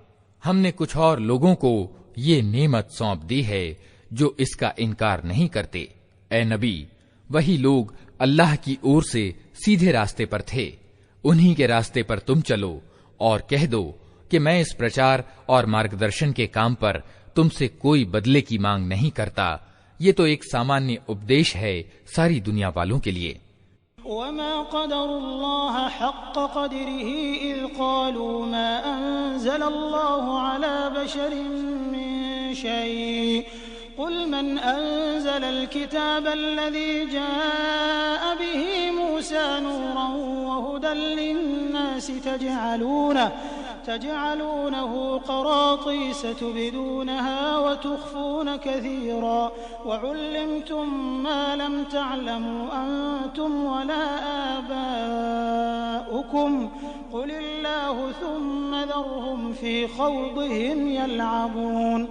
हमने कुछ और लोगों को ये नेमत सौंप दी है जो इसका इनकार नहीं करते। ए नबी, वही लोग अल्लाह की ओर से सीधे रास्ते पर थे, उन्हीं के रास्ते पर तुम चलो और कह दो कि मैं इस प्रचार और मार्गदर्शन के काम पर तुमसे कोई बदले की मांग नहीं करता, ये तो एक सामान्य उपदेश है सारी दुनिया वालों के लिए। वमा क़दरुल्लाह हक़्क़ क़द्रिही इज़ क़ालू मा अंज़लल्लाहु अला बशरिन मिन शै क़ुल मन अंज़लल किताबल्लज़ी जाअ बिही मूसा नूरन व हुदन लिन्नासि तजअलूनहु क़रातीस तुबदूनहा व तुख़्फ़ून कसीरा व उल्लिमतुम मा लम तअलमू अंतुम वला आबाउकुम क़ुलिल्लाहु थुम्म ज़रहुम फ़ी ख़ौज़िहिम यलअबून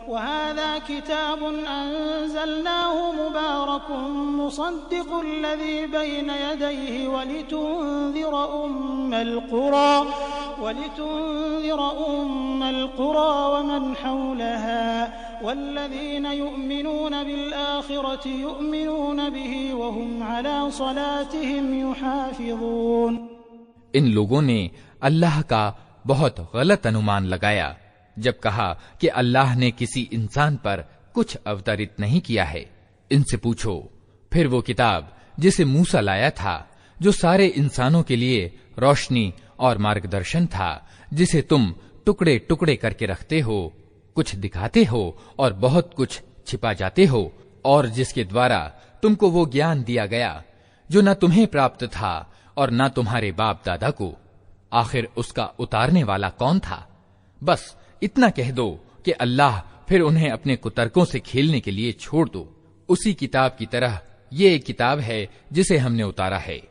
वहाज़ा किताबुन अंज़लनाहु मुबारकुन मुसद्दिक़ुल लज़ी बैन यदैहि वलितुनज़िर उम्मल क़ुरा वमन हौलहा वल्लज़ीन युमिनून बिलआख़िरति युमिनून बिही वहुम अला सलातिहिम युहाफ़िज़ून। इन लोगों ने अल्लाह का बहुत गलत अनुमान लगाया जब कहा कि अल्लाह ने किसी इंसान पर कुछ अवतरित नहीं किया है। इनसे पूछो फिर वो किताब जिसे मूसा लाया था, जो सारे इंसानों के लिए रोशनी और मार्गदर्शन था, जिसे तुम टुकड़े टुकड़े करके रखते हो, कुछ दिखाते हो और बहुत कुछ छिपा जाते हो, और जिसके द्वारा तुमको वो ज्ञान दिया गया जो न तुम्हें प्राप्त था और न तुम्हारे बाप दादा को। आखिर उसका उतारने वाला कौन था? बस इतना कह दो कि अल्लाह, फिर उन्हें अपने कुतर्कों से खेलने के लिए छोड़ दो। उसी किताब की तरह ये एक किताब है जिसे हमने उतारा है,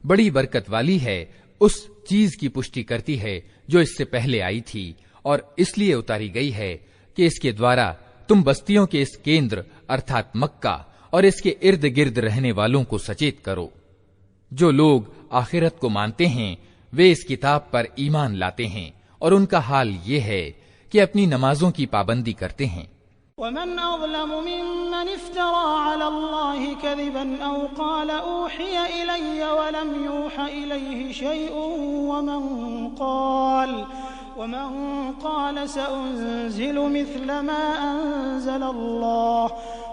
बड़ी बरकत वाली है, उस चीज की पुष्टि करती है जो इससे पहले आई थी, और इसलिए उतारी गई है कि इसके द्वारा तुम बस्तियों के इस केंद्र अर्थात मक्का और इसके इर्द गिर्द रहने वालों को सचेत करो। जो लोग आखिरत को मानते हैं वे इस किताब पर ईमान लाते हैं, और उनका हाल ये है कि अपनी नमाजों की पाबंदी करते हैं। वमन अज़लमु मिम्मन इफ्तरा अलल्लाहि कज़िबन औ क़ाल ऊहिय इलय्य वलम यूहा इलैहि शैउन वमन क़ाल सअुन्ज़िलु मिस्ल मा अंज़लल्लाह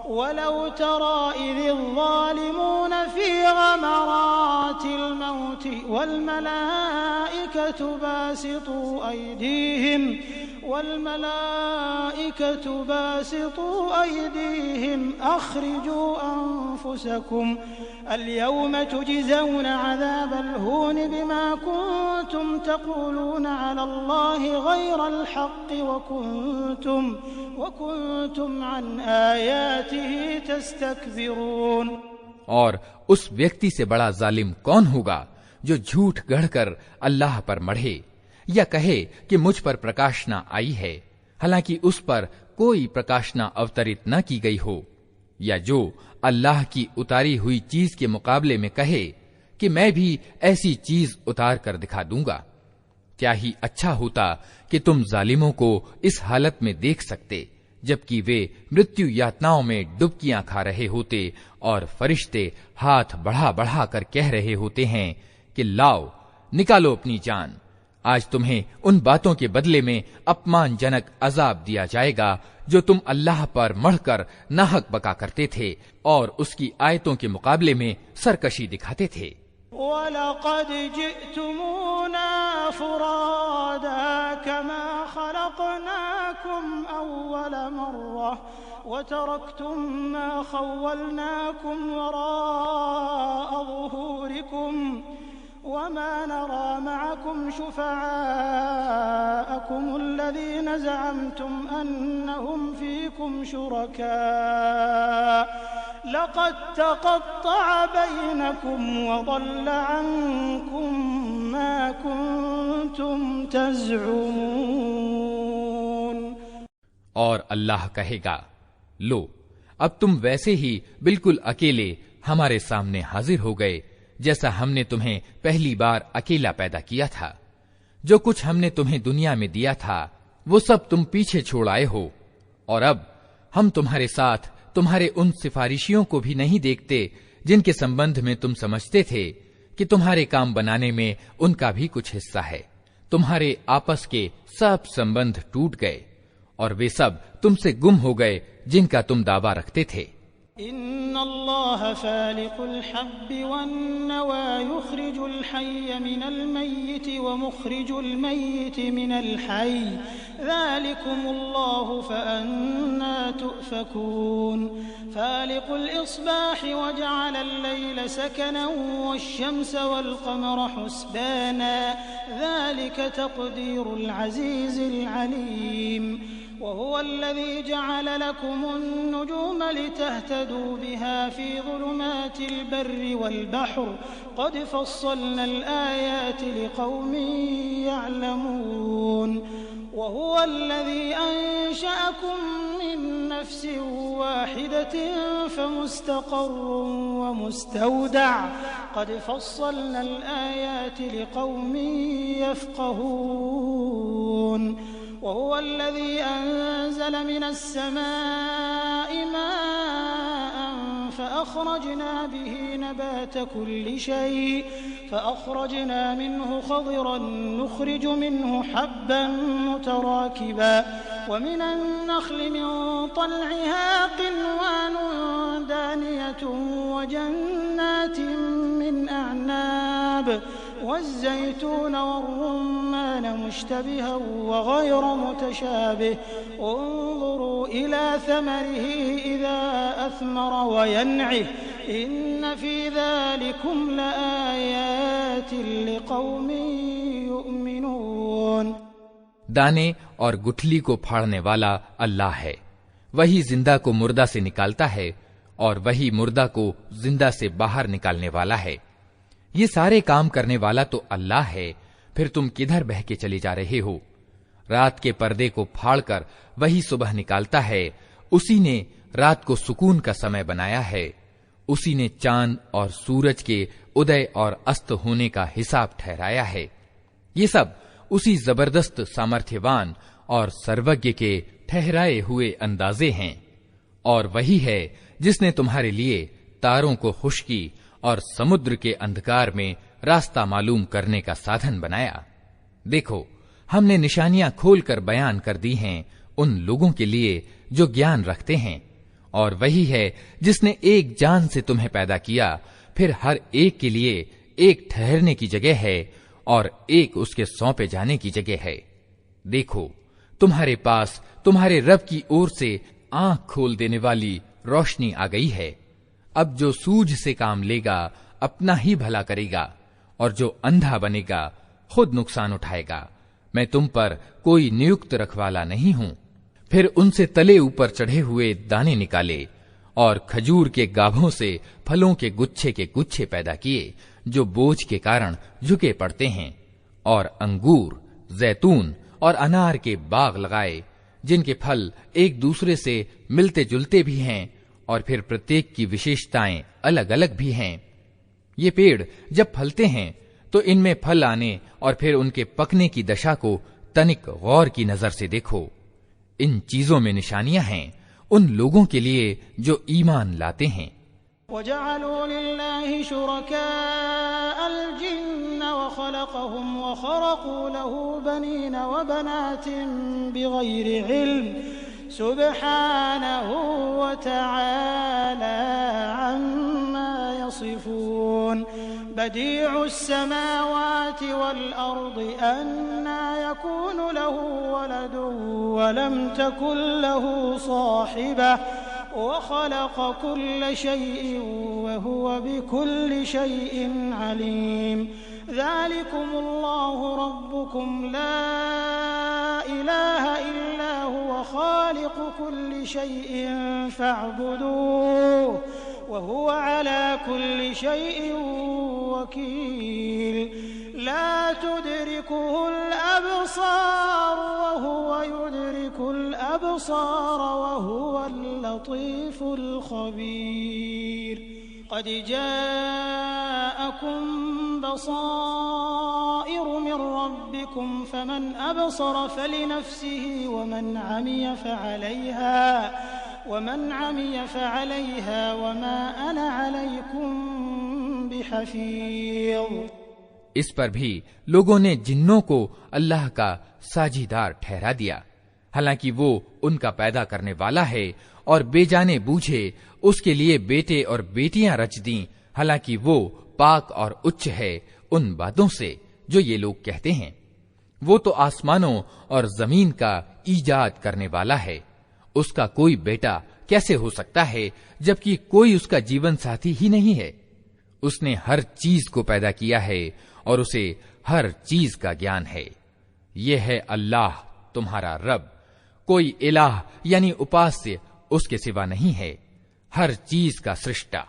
वलौ तरा इज़िज़ ज़ालिमून फ़ी ग़मरातिल मौति वल्मलाइकतु बासितू अयदीहिम अख़रिजू अन्फुसकुम अल्यौम तुजज़ौन अज़ाबल हून बिमा कुन्तुम तक़ूलून अलल्लाहि गैरल हक़्क़ि वकुन्तुम अन आयातिही तस्तकबिरून। और उस व्यक्ति से बड़ा जालिम कौन होगा जो झूठ गढ़कर अल्लाह पर मढ़े या कहे कि मुझ पर प्रकाशना आई है, हालांकि उस पर कोई प्रकाशना अवतरित न की गई हो, या जो अल्लाह की उतारी हुई चीज के मुकाबले में कहे कि मैं भी ऐसी चीज उतार कर दिखा दूंगा। क्या ही अच्छा होता कि तुम जालिमों को इस हालत में देख सकते जबकि वे मृत्यु यातनाओं में डुबकियां खा रहे होते और फरिश्ते हाथ बढ़ा बढ़ा कर कह रहे होते हैं कि लाओ निकालो अपनी जान, आज तुम्हें उन बातों के बदले में अपमानजनक अजाब दिया जाएगा जो तुम अल्लाह पर मढ़कर नाहक बका करते थे और उसकी आयतों के मुकाबले में सरकशी दिखाते थे। वलक़द जिअ्तुमूना फुरादा कमा खलक़नाकुम अव्वल मर्रा वतरक्तुम मा खव्वलनाकुम वराअ ज़ुहूरिकुम वमा नरा मअकुम शुफ़आअकुम अल्लज़ीन ज़अमतुम अन्नहुम फ़ीकुम शुरका लक़द तक़त्तअ बैनकुम वज़ल्ल अन्कुम मा कुन्तुम तज़अमून। और अल्लाह कहेगा, लो अब तुम वैसे ही बिल्कुल अकेले हमारे सामने हाजिर हो गए जैसा हमने तुम्हें पहली बार अकेला पैदा किया था। जो कुछ हमने तुम्हें दुनिया में दिया था वो सब तुम पीछे छोड़ आए हो, और अब हम तुम्हारे साथ तुम्हारे उन सिफारिशियों को भी नहीं देखते जिनके संबंध में तुम समझते थे कि तुम्हारे काम बनाने में उनका भी कुछ हिस्सा है। तुम्हारे आपस के सब संबंध टूट गए और वे सब तुमसे गुम हो गए जिनका तुम दावा रखते थे। इन्नल्लाह फालिकुल हब्बि वन्नवा युखरिजुल हय्य मिनल मय्यिति व मुखरिजुल मय्यिति मिनल हय्य ज़ालिकुमुल्लाहु फअन्ना तुफ़कून फालिकुल इस्बाहि व जअलल लैला सकनन वश्शम्स वल क़मर हुस्बाना ज़ालिक तक़दीरुल अज़ीज़िल अलीम वहुवा अल्लज़ी जअल लकुमुन-नुजूम लितहतदू बिहा फ़ी ज़ुलुमातिल बर्रि वल बहर क़द फ़स्सलनल आयाति लिक़ौमिन यअलमून वहुवा अल्लज़ी अंशअकुम मिन नफ्सिन वाहिदतिन फ़मुस्तक़र्रुन व मुस्तौदअ क़द फ़स्सलनल आयाति लिक़ौमिन यफ़क़हून वहुवा अल्लज़ी अंज़ल मिनस समाइ माअन फ़अख़रजना बिही नबात कुल्लि शै फ़अख़रजना मिन्हु ख़ज़िरन नुख़रिजु मिन्हु हब्बन मुतराकिबा वमिनन नख़्लि मिन तल्इहा क़िन्वानुन दानियतुन वजन्नातिन मिन अअनाब वज़्ज़ैतून वर्रुम्मान मुश्तबिहा वग़ैर मुतशाबिह उन्ज़ुरू इला समरिही इज़ा अथमर वयन्इह इन्न फ़ी ज़ालिकुम लआयातिन लिक़ौमिन युमिनून। दाने और गुठली को फाड़ने वाला अल्लाह है। वही जिंदा को मुर्दा से निकालता है और वही मुर्दा को जिंदा से बाहर निकालने वाला है। ये सारे काम करने वाला तो अल्लाह है। फिर तुम किधर बह के चले जा रहे हो? रात के पर्दे को फाड़कर वही सुबह निकालता है। उसी ने रात को सुकून का समय बनाया है। उसी ने चांद और सूरज के उदय और अस्त होने का हिसाब ठहराया है। ये सब उसी जबरदस्त सामर्थ्यवान और सर्वज्ञ के ठहराए हुए अंदाजे हैं। और वही है जिसने तुम्हारे लिए तारों को खुश्की और समुद्र के अंधकार में रास्ता मालूम करने का साधन बनाया। देखो, हमने निशानियां खोलकर बयान कर दी हैं उन लोगों के लिए जो ज्ञान रखते हैं। और वही है जिसने एक जान से तुम्हें पैदा किया, फिर हर एक के लिए एक ठहरने की जगह है और एक उसके सौंपे जाने की जगह है। देखो, तुम्हारे पास तुम्हारे रब की ओर से आंख खोल देने वाली रोशनी आ गई है। अब जो सूझ से काम लेगा अपना ही भला करेगा, और जो अंधा बनेगा खुद नुकसान उठाएगा। मैं तुम पर कोई नियुक्त रखवाला नहीं हूं। फिर उनसे तले ऊपर चढ़े हुए दाने निकाले और खजूर के गाभों से फलों के गुच्छे पैदा किए जो बोझ के कारण झुके पड़ते हैं, और अंगूर, जैतून और अनार के बाग लगाए जिनके फल एक दूसरे से मिलते जुलते भी हैं और फिर प्रत्येक की विशेषताएं अलग अलग भी हैं। ये पेड़ जब फलते हैं तो इनमें फल आने और फिर उनके पकने की दशा को तनिक गौर की नजर से देखो। इन चीजों में निशानियां हैं उन लोगों के लिए जो ईमान लाते हैं। वजअलू लिल्लाहि शुरकाअल जिन्न व खलक़हुम व खरक़ू लहू बनीन व बनातिन बिग़ैरि इल्म सुब्हानहू व तआला अम्मा यसिफून बदीउस समावाति वल अर्दि अन्ना यकूनु लहू वलदुन व लम तकुन लहू साहिबह वख़लक़ कुल्ल शैइन वहुव बिकुल्लि शैइन अलीम ज़ालिकुमुल्लाहु रब्बुकुम ला इलाहा इल्ला हुव ख़ालिक़ु कुल्लि शैइन फ़अब्दूहु वहुव अला कुल्लि शैइन वकील ला तुदरिकुहुल अबसार वहुव युदरिकुल अबसार वहुवल लतीफुल खबीर क़द जाअकुम बसाइरु मिन रब्बिकुम फमन अबसर फलिनफ्सिही वमन अमिय फ़अलैहा वमा अना अलैकुम बिहफ़ीज़। इस पर भी लोगों ने जिन्नों को अल्लाह का साझीदार ठहरा दिया। हालांकि वो उनका पैदा करने वाला है और बेजाने बूझे उसके लिए बेटे और बेटियां रच दी, हालांकि वो पाक और उच्च है उन बातों से जो ये लोग कहते हैं। वो तो आसमानों और जमीन का ईजाद करने वाला है। उसका कोई बेटा कैसे हो सकता है जबकि कोई उसका जीवन साथी ही नहीं है। उसने हर चीज को पैदा किया है और उसे हर चीज का ज्ञान है। यह है अल्लाह तुम्हारा रब, कोई इलाह यानी उपास्य उसके सिवा नहीं है, हर चीज का सृष्टा।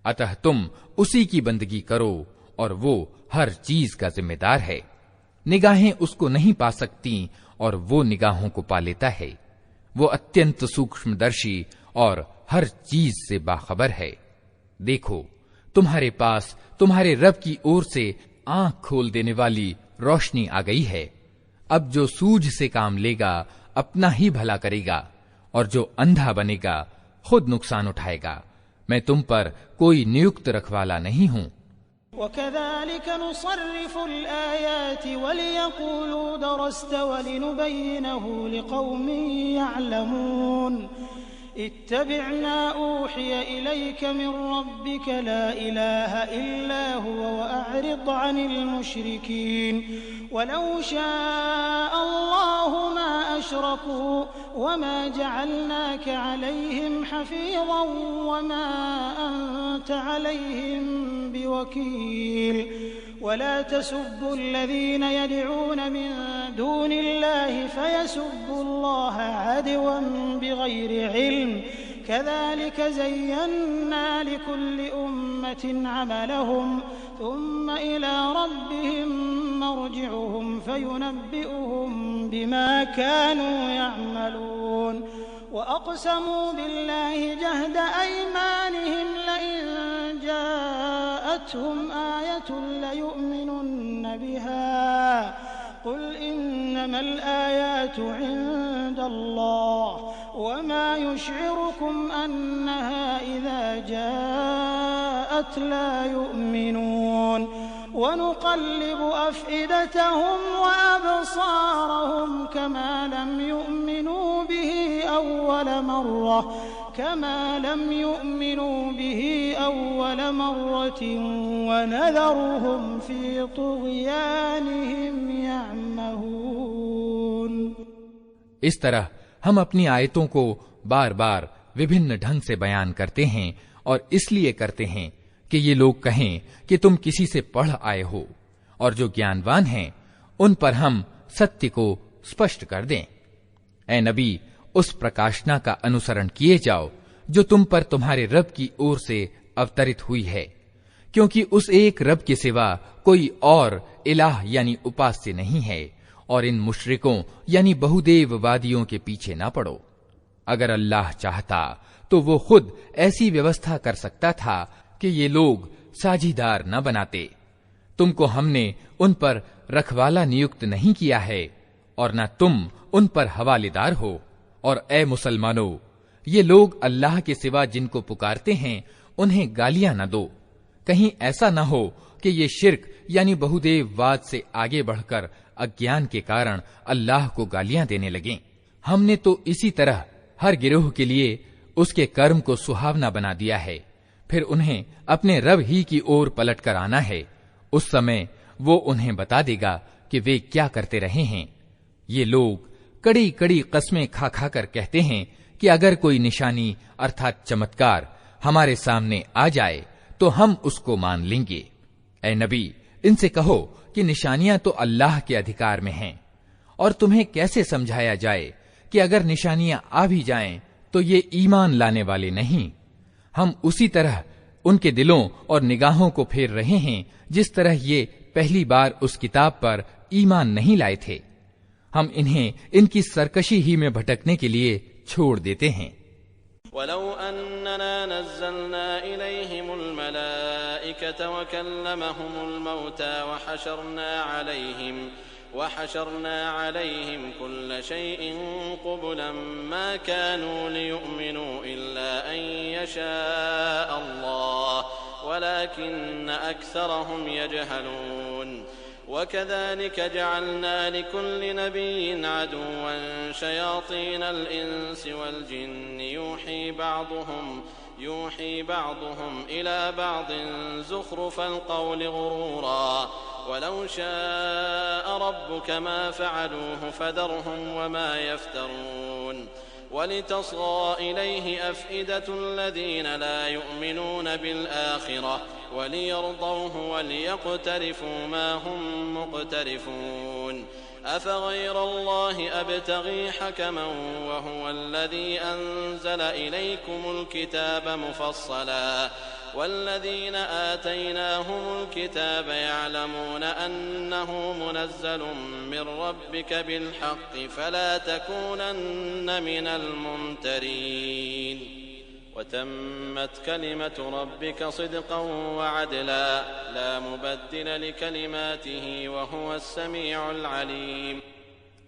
अतः तुम उसी की बंदगी करो और वो हर चीज का जिम्मेदार है। निगाहें उसको नहीं पा सकती और वो निगाहों को पा लेता है। वो अत्यंत सूक्ष्मदर्शी और हर चीज से बाखबर है। देखो, तुम्हारे पास तुम्हारे रब की ओर से आंख खोल देने वाली रोशनी आ गई है। अब जो सूझ से काम लेगा अपना ही भला करेगा और जो अंधा बनेगा खुद नुकसान उठाएगा। मैं तुम पर कोई नियुक्त रखवाला नहीं हूं। वकज़ालिक नुसर्रिफुल आयाति वलियक़ूलू दरस्त वलिनुबय्यिनहु लिक़ौमिन यअलमून इत्तबिअ मा ऊहिय इलैक मिन रब्बिक ला इलाहा इल्ला हुवा वअरिद अनिल मुश्रिकीन वलौ शाअ अल्लाहु मा अशरकू वमा जअलनाक अलैहिम हफीज़न वमा अंत अलैहिम बिवकील वला तसुब्बु अल्लज़ीना यदऊन मिन दूनिल्लाहि फयसुब्बु अल्लाह अदवन बिगैरि इल्म कज़ालिक ज़य्यन्ना लिकुल्लि उम्मतिन अमलहुम थुम्मा इला रब्बिहिम मर्जिउहुम फयुनब्बिउहुम बिमा कानू यअमलून वअक़समू बिल्लाहि जहद अयमानिहिम लइन जाअतहुम आयतुन लयु'मिनुन्न बिहा क़ुल इन्नमल आयातु इन्दल्लाह वमा युश'iरुकुम अन्नहा इज़ा जाअत ला यु'मिनून वनुक़ल्लिबु अफ़इदतहुम वअबसारहुम कमा लम यु'मिनू बिही अव्वल मर्रतिन वनज़रुहुम फ़ी तुग़यानिहिम यअमहून। इस तरह हम अपनी आयतों को बार बार विभिन्न ढंग से बयान करते हैं और इसलिए करते हैं कि ये लोग कहें कि तुम किसी से पढ़ आए हो, और जो ज्ञानवान हैं उन पर हम सत्य को स्पष्ट कर दें। ऐ नबी, उस प्रकाशना का अनुसरण किए जाओ जो तुम पर तुम्हारे रब की ओर से अवतरित हुई है, क्योंकि उस एक रब के सिवा कोई और इलाह यानी उपास्य नहीं है। और इन मुशरिकों यानी बहुदेववादियों के पीछे ना पड़ो। अगर अल्लाह चाहता तो वो खुद ऐसी व्यवस्था कर सकता था कि ये लोग साझीदार न बनाते। तुमको हमने उन पर रखवाला नियुक्त नहीं किया है और न तुम उन पर हवालेदार हो। और ए मुसलमानों, ये लोग अल्लाह के सिवा जिनको पुकारते हैं उन्हें गालियां न दो। कहीं ऐसा न हो कि ये शिर्क यानी बहुदेववाद से आगे बढ़कर अज्ञान के कारण अल्लाह को गालियां देने लगें। हमने तो इसी तरह हर गिरोह के लिए उसके कर्म को सुहावना बना दिया है। फिर उन्हें अपने रब ही की ओर पलट कर आना है। उस समय वो उन्हें बता देगा कि वे क्या करते रहे हैं। ये लोग कड़ी कड़ी कस्में खा खा कर कहते हैं कि अगर कोई निशानी अर्थात चमत्कार हमारे सामने आ जाए तो हम उसको मान लेंगे। ऐ नबी, इनसे कहो कि निशानियां तो अल्लाह के अधिकार में हैं, और तुम्हें कैसे समझाया जाए कि अगर निशानियां आ भी जाएं तो ये ईमान लाने वाले नहीं। हम उसी तरह उनके दिलों और निगाहों को फेर रहे हैं जिस तरह ये पहली बार उस किताब पर ईमान नहीं लाए थे। हम इन्हें इनकी सरकशी ही में भटकने के लिए छोड़ देते हैं। वलौ अन्ना नज़्ज़लना इलैहिमुल मलाइकत वकल्लमहुमुल मौता वहशरना अलैहिम कुल्ल शैइन क़ुबुलन मा कानू लियुमिनू इल्ला अन यशाअ अल्लाह वलाकिन्न अक्सरहुम यजहलून वकज़ालिक जअलना लिकुल्लि नबिय्यिन अदुव्वन शयातीनल इंसि वल जिन्नि यूही बअदुहुम इला बअदिन ज़ुख़्रुफ़ल क़ौलि ग़ुरूरा वलौ शाअ रब्बुक मा फ़अलूहु फ़दरहुम वमा यफ़्तरून वलितस्ग़ा इलैहि अफ़इदतुल्लज़ीन ला युअमिनून बिलआख़िरह वलियरदौहु वलियक़्तरिफ़ू मा हुम मुक़्तरिफ़ून अफ़ग़ैरल्लाहि अब्तग़ी हकमन वहुवल्लज़ी अंज़ल इलैकुमुल किताब मुफ़स्सला वल्लज़ीन आतैनाहुमुल किताब यअलमून अन्नहु मुनज़्ज़लुम मिर रब्बिक बिलहक़्क़ि फला तकूनन्न मिनल मुमतरीन वतम्मत कलिमतु रब्बिक सिद्क़न वअदला ला मुबद्दिल लिकलिमातिही वहुवस समीउल अलीम।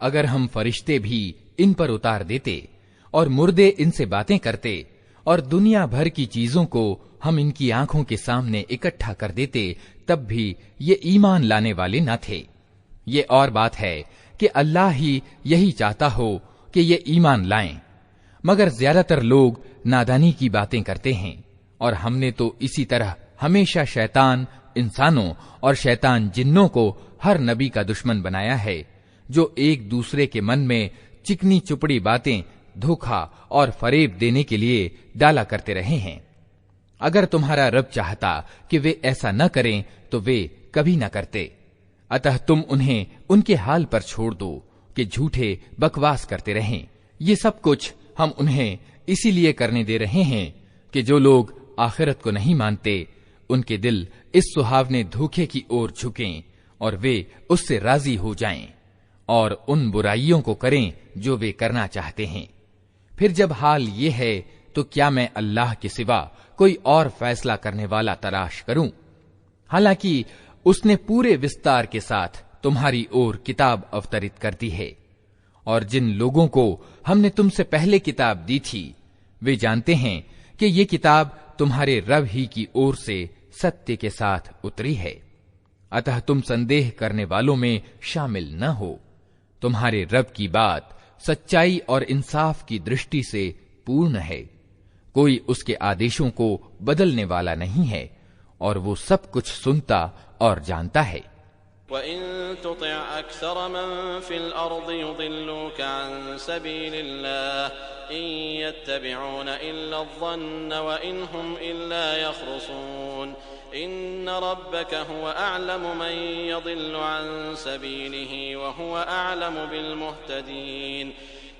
अगर हम फरिश्ते भी इन पर उतार देते और मुर्दे इनसे बातें करते और दुनिया भर की चीजों को हम इनकी आंखों के सामने इकट्ठा कर देते, तब भी ये ईमान लाने वाले न थे। ये और बात है कि अल्लाह ही यही चाहता हो कि ये ईमान लाएं, मगर ज्यादातर लोग नादानी की बातें करते हैं। और हमने तो इसी तरह हमेशा शैतान इंसानों और शैतान जिन्नों को हर नबी का दुश्मन बनाया है, जो एक दूसरे के मन में चिकनी चुपड़ी बातें, धोखा और फरेब देने के लिए डाला करते रहे हैं। अगर तुम्हारा रब चाहता कि वे ऐसा न करें तो वे कभी न करते। अतः तुम उन्हें उनके हाल पर छोड़ दो कि झूठे बकवास करते रहें। ये सब कुछ हम उन्हें इसीलिए करने दे रहे हैं कि जो लोग आखिरत को नहीं मानते, उनके दिल इस सुहावने धोखे की ओर झुकें और वे उससे राजी हो जाएं और उन बुराइयों को करें जो वे करना चाहते हैं। फिर जब हाल ये है तो क्या मैं अल्लाह के सिवा कोई और फैसला करने वाला तलाश करूं? हालांकि उसने पूरे विस्तार के साथ तुम्हारी ओर किताब अवतरित कर दी है, और जिन लोगों को हमने तुमसे पहले किताब दी थी वे जानते हैं कि ये किताब तुम्हारे रब ही की ओर से सत्य के साथ उतरी है। अतः तुम संदेह करने वालों में शामिल न हो। तुम्हारे रब की बात सच्चाई और इंसाफ की दृष्टि से पूर्ण है। कोई उसके आदेशों को बदलने वाला नहीं है, और वो सब कुछ सुनता और जानता है। वइन तुति' अक्सर मन फिल अर्दि युदिल्लूक अन सबीलिल्लाह इन यत्तबि'ून इल्ला अज़्ज़न्न व इन हुम इल्ला यख़रुसून इन्न रब्बक हुवा अअलमु मन यदिल्लु अन सबीलिही व हुवा अअलमु बिल मुहतदीन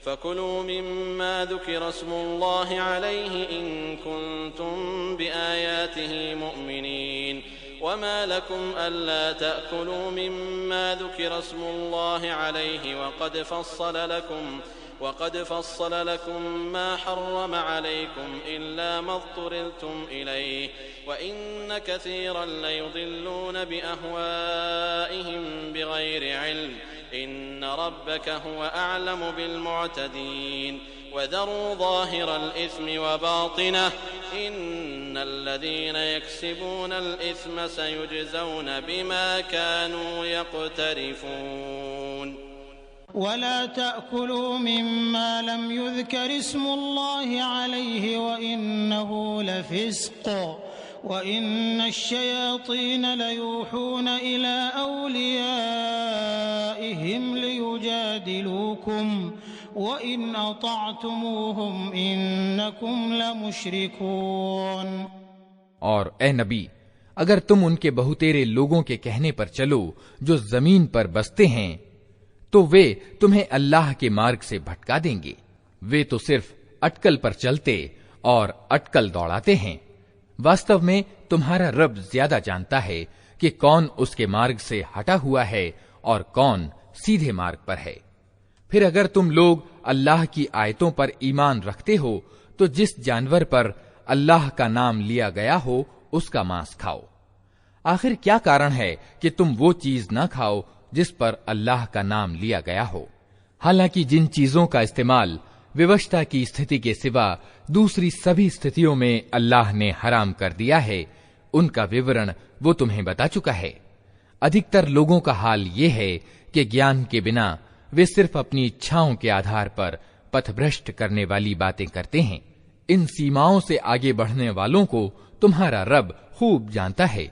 फकुलू मिम्मा ज़ुकिरा स्मुल्लाहि अलैहि इन कुंतुम बिआयातिही मुअमिनीन वमा लकुम अल्ला तअकुलू मिम्मा ज़ुकिरा स्मुल्लाहि अलैहि वक़द फ़स्सल लकुम मा हर्रम अलैकुम इल्ला मा ज़्तुरिरतुम इलैहि व इन्न कसीरन लयुदिल्लून बिअहवाइहिम बिग़ैरि इल्म इन्न रब्बक हुवा अअलमु बिलमुअतदीन वज़रू ज़ाहिरल इस्मि व बातिनहु इन्नल्लज़ीन यक्सिबूनल इस्म सयुजज़ौन बिमा कानू यक़्तरिफून वला तअकुलू मिम्मा लम युज़कर इस्मुल्लाहि अलैहि व इन्नहु लफ़िस्क़ व इन्नश्शयातीन लयूहून इला औलियाइहिम लियुजादिलूकुम व इन अताअतुमूहुम इन्नकुम लमुश्रिकून। और ए नबी, अगर तुम उनके बहुतेरे लोगों के कहने पर चलो जो जमीन पर बसते हैं, तो वे तुम्हें अल्लाह के मार्ग से भटका देंगे। वे तो सिर्फ अटकल पर चलते और अटकल दौड़ाते हैं। वास्तव में तुम्हारा रब ज्यादा जानता है कि कौन उसके मार्ग से हटा हुआ है और कौन सीधे मार्ग पर है। फिर अगर तुम लोग अल्लाह की आयतों पर ईमान रखते हो तो जिस जानवर पर अल्लाह का नाम लिया गया हो उसका मांस खाओ। आखिर क्या कारण है कि तुम वो चीज न खाओ जिस पर अल्लाह का नाम लिया गया हो? हालांकि जिन चीजों का इस्तेमाल विवशता की स्थिति के सिवा दूसरी सभी स्थितियों में अल्लाह ने हराम कर दिया है, उनका विवरण वो तुम्हें बता चुका है। अधिकतर लोगों का हाल ये है कि ज्ञान के बिना वे सिर्फ अपनी इच्छाओं के आधार पर पथभ्रष्ट करने वाली बातें करते हैं। इन सीमाओं से आगे बढ़ने वालों को तुम्हारा रब खूब जानता है।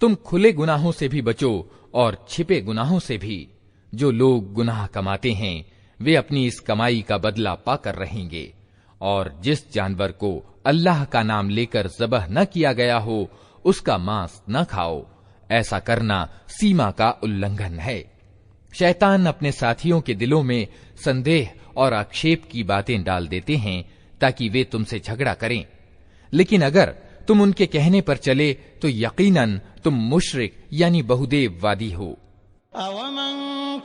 तुम खुले गुनाहों से भी बचो और छिपे गुनाहों से भी। जो लोग गुनाह कमाते हैं वे अपनी इस कमाई का बदला पाकर रहेंगे। और जिस जानवर को अल्लाह का नाम लेकर ज़बह न किया गया हो उसका मांस न खाओ। ऐसा करना सीमा का उल्लंघन है। शैतान अपने साथियों के दिलों में संदेह और आक्षेप की बातें डाल देते हैं ताकि वे तुमसे झगड़ा करें, लेकिन अगर तुम उनके कहने पर चले तो यकीनन तुम मुशरिक यानी बहुदेववादी हो। अवमन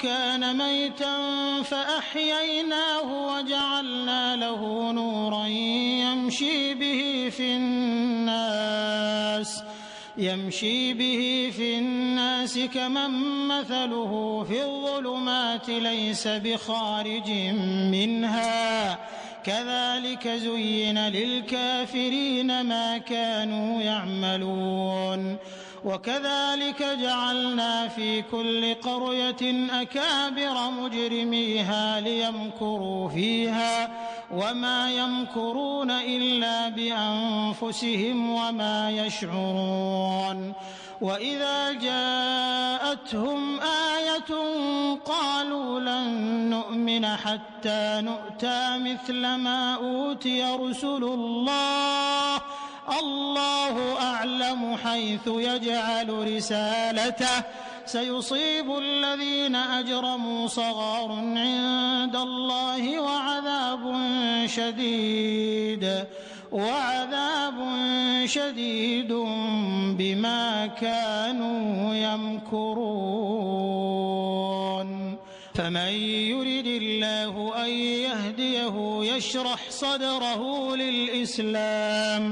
कान मैतन फअहयैनाहु वजअलना लहू नूरन यमशी बिही फिन्नास कमन मसलुहु फिज़्ज़ुलुमाति लैस बिखारिजिन मिन्हा कज़ालिक ज़ुय्यिन लिलकाफ़िरीन मा कानू यअमलून वकज़ालिक जअलना फ़ी कुल्लि क़रयतिन अकाबिर मुजरिमीहा लियमकुरू फ़ीहा वमा यमकुरून इल्ला बिअन्फुसिहिम वमा यशऊरून वइज़ा जाअतहुम आयतुन क़ालू लन नु'मिन हत्ता नु'ता मिस्ल मा ऊतिय रुसुलुल्लाह अल्लाहु अअलमु हैथु यजअलु रिसालतह सयुसीबु अल्लज़ीन अजरमू सग़ारुन इंदल्लाहि वअज़ाबुन शदीदुन बिमा कानू यमकुरून फमन युरिदिल्लाहु अन यहदियहु यशरह सदरहु लिल-इस्लाम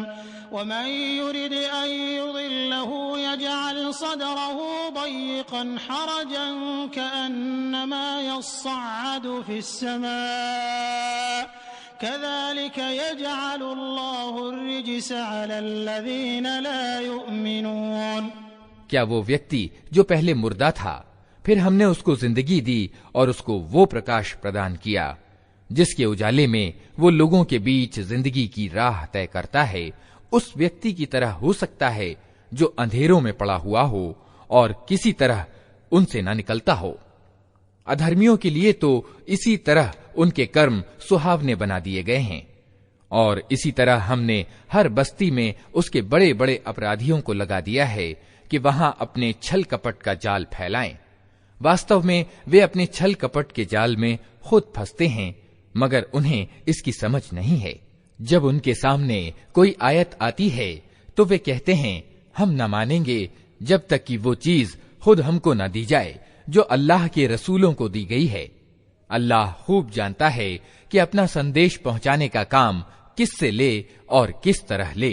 वमन युरिद अन युदिल्लहु यजअल सदरहु दय्यक़न हरजन कअन्नमा यस्सअदु फिस्समा कज़ालिक यजअलुल्लाहु अर्रिजस अलल्लज़ीन ला युमिनून। क्या वो व्यक्ति जो पहले मुर्दा था फिर हमने उसको जिंदगी दी और उसको वो प्रकाश प्रदान किया जिसके उजाले में वो लोगों के बीच जिंदगी की राह तय करता है, उस व्यक्ति की तरह हो सकता है जो अंधेरों में पड़ा हुआ हो और किसी तरह उनसे न निकलता हो। अधर्मियों के लिए तो इसी तरह उनके कर्म सुहावने बना दिए गए हैं और इसी तरह हमने हर बस्ती में उसके बड़े बड़े अपराधियों को लगा दिया है कि वहां अपने छल कपट का जाल फैलाएं। वास्तव में वे अपने छल कपट के जाल में खुद फंसते हैं, मगर उन्हें इसकी समझ नहीं है। जब उनके सामने कोई आयत आती है तो वे कहते हैं हम न मानेंगे जब तक कि वो चीज खुद हमको न दी जाए जो अल्लाह के रसूलों को दी गई है। अल्लाह खूब जानता है कि अपना संदेश पहुंचाने का काम किससे ले और किस तरह ले।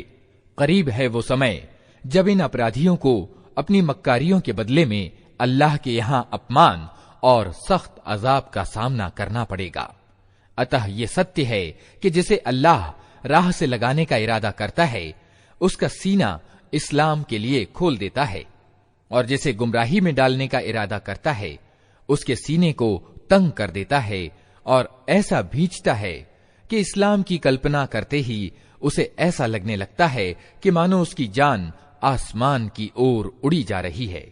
करीब है वो समय जब इन अपराधियों को अपनी मक्कारियों के बदले में अल्लाह के यहाँ अपमान और सख्त अजाब का सामना करना पड़ेगा। अतः ये सत्य है कि जिसे अल्लाह राह से लगाने का इरादा करता है उसका सीना इस्लाम के लिए खोल देता है और जिसे गुमराही में डालने का इरादा करता है उसके सीने को तंग कर देता है और ऐसा भींचता है कि इस्लाम की कल्पना करते ही उसे ऐसा लगने लगता है कि मानो उसकी जान आसमान की ओर उड़ी जा रही है।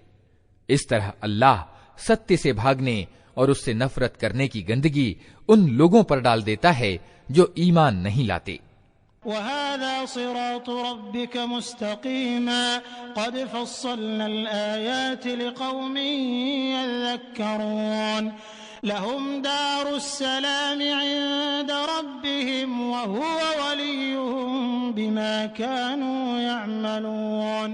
इस तरह अल्लाह सत्य से भागने और उससे नफरत करने की गंदगी उन लोगों पर डाल देता है जो ईमान नहीं लाते। वहाज़ा सिरातु रब्बिक मुस्तक़ीमा क़द फ़स्सलनल आयाति लिक़ौमिन यज़क्करून लहुम दारुस्सलाम इंद रब्बिहिम व हुवा वलियुहुम बिमा कानू यअमलून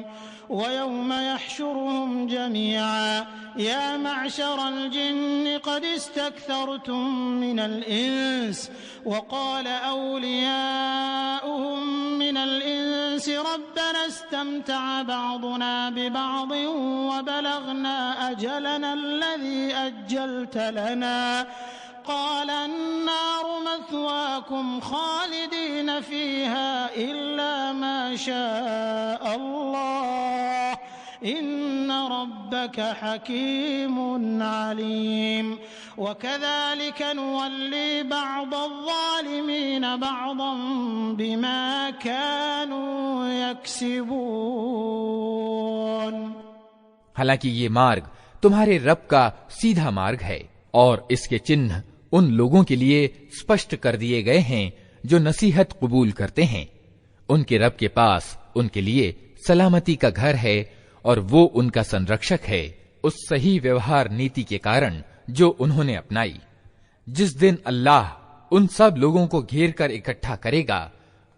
वयौम यहशुरुहुम जमीअन या मअशरल जिन्न क़द इस्तक्थरतुम मिनल इंस वक़ाल औलियाउहुम मिनल इंस रब्बना इस्तमतअ बअदुना बिबअदिन वबलगना अजलना अल्लज़ी अज्जलत लना क़ाल अन्नार मथवाकुम ख़ालिदीन फ़ीहा इल्ला मा शाअ अल्लाह इन्न रब्बक हकीमुन अलीम वकज़ालिक नुवल्ली बअज़-ज़ालिमीन बअज़न बिमा कानू यक्सिबून। हालांकि ये मार्ग तुम्हारे रब का सीधा मार्ग है और इसके चिन्ह उन लोगों के लिए स्पष्ट कर दिए गए हैं जो नसीहत कबूल करते हैं। उनके रब के पास उनके लिए सलामती का घर है और वो उनका संरक्षक है उस सही व्यवहार नीति के कारण जो उन्होंने अपनाई। जिस दिन अल्लाह उन सब लोगों को घेर कर इकट्ठा करेगा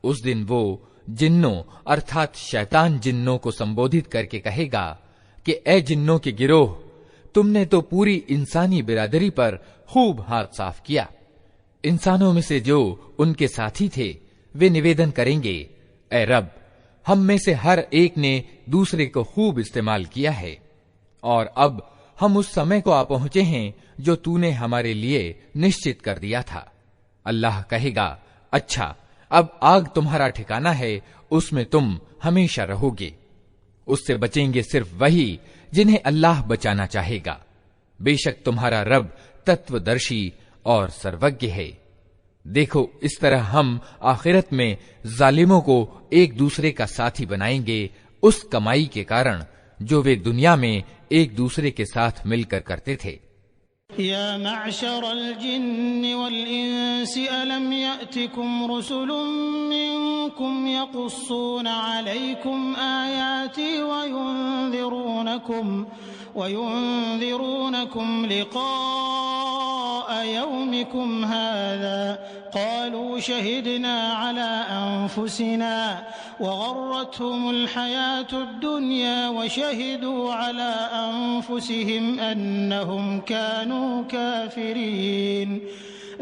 उस दिन वो जिन्नों अर्थात शैतान जिन्नों को संबोधित करके कहेगा कि ए जिन्नों के गिरोह, तुमने तो पूरी इंसानी बिरादरी पर खूब हाथ साफ किया। इंसानों में से जो उनके साथी थे वे निवेदन करेंगे, ए रब, हम में से हर एक ने दूसरे को खूब इस्तेमाल किया है और अब हम उस समय को आ पहुंचे हैं जो तूने हमारे लिए निश्चित कर दिया था। अल्लाह कहेगा, अच्छा, अब आग तुम्हारा ठिकाना है, उसमें तुम हमेशा रहोगे। उससे बचेंगे सिर्फ वही जिन्हें अल्लाह बचाना चाहेगा। बेशक तुम्हारा रब तत्वदर्शी और सर्वज्ञ है। देखो, इस तरह हम आखिरत में जालिमों को एक दूसरे का साथी बनाएंगे उस कमाई के कारण जो वे दुनिया में एक दूसरे के साथ मिलकर करते थे। या मअशरल जिन्नि वल इंसि अलम यअतिकुम रुसुलुम मिनकुम यक़ुस्सूना अलैकुम आयाति वयुन्ज़िरूनकुम लिक़ाअ यौमिकुम हाज़ा क़ालू शहिदना अला अन्फुसिना वग़र्रतहुमुल हयातुद दुनिया वशहिदू अला अन्फुसिहिम अन्नहुम कानू काफिरीन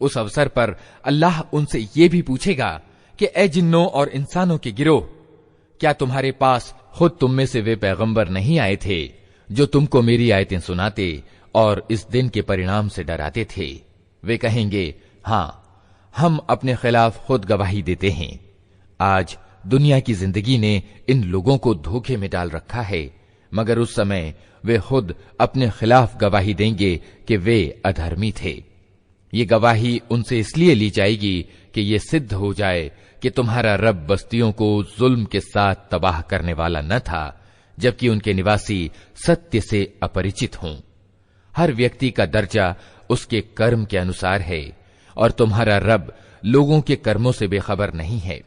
उस अवसर पर अल्लाह उनसे ये भी पूछेगा कि ए जिन्नों और इंसानों के गिरोह, क्या तुम्हारे पास खुद तुम में से वे पैगंबर नहीं आए थे जो तुमको मेरी आयतें सुनाते और इस दिन के परिणाम से डराते थे? वे कहेंगे, हाँ, हम अपने खिलाफ खुद गवाही देते हैं। आज दुनिया की जिंदगी ने इन लोगों को धोखे में डाल रखा है, मगर उस समय वे खुद अपने खिलाफ गवाही देंगे कि वे अधर्मी थे। ये गवाही उनसे इसलिए ली जाएगी कि ये सिद्ध हो जाए कि तुम्हारा रब बस्तियों को जुल्म के साथ तबाह करने वाला न था, जबकि उनके निवासी सत्य से अपरिचित हों। हर व्यक्ति का दर्जा उसके कर्म के अनुसार है और तुम्हारा रब लोगों के कर्मों से बेखबर नहीं है।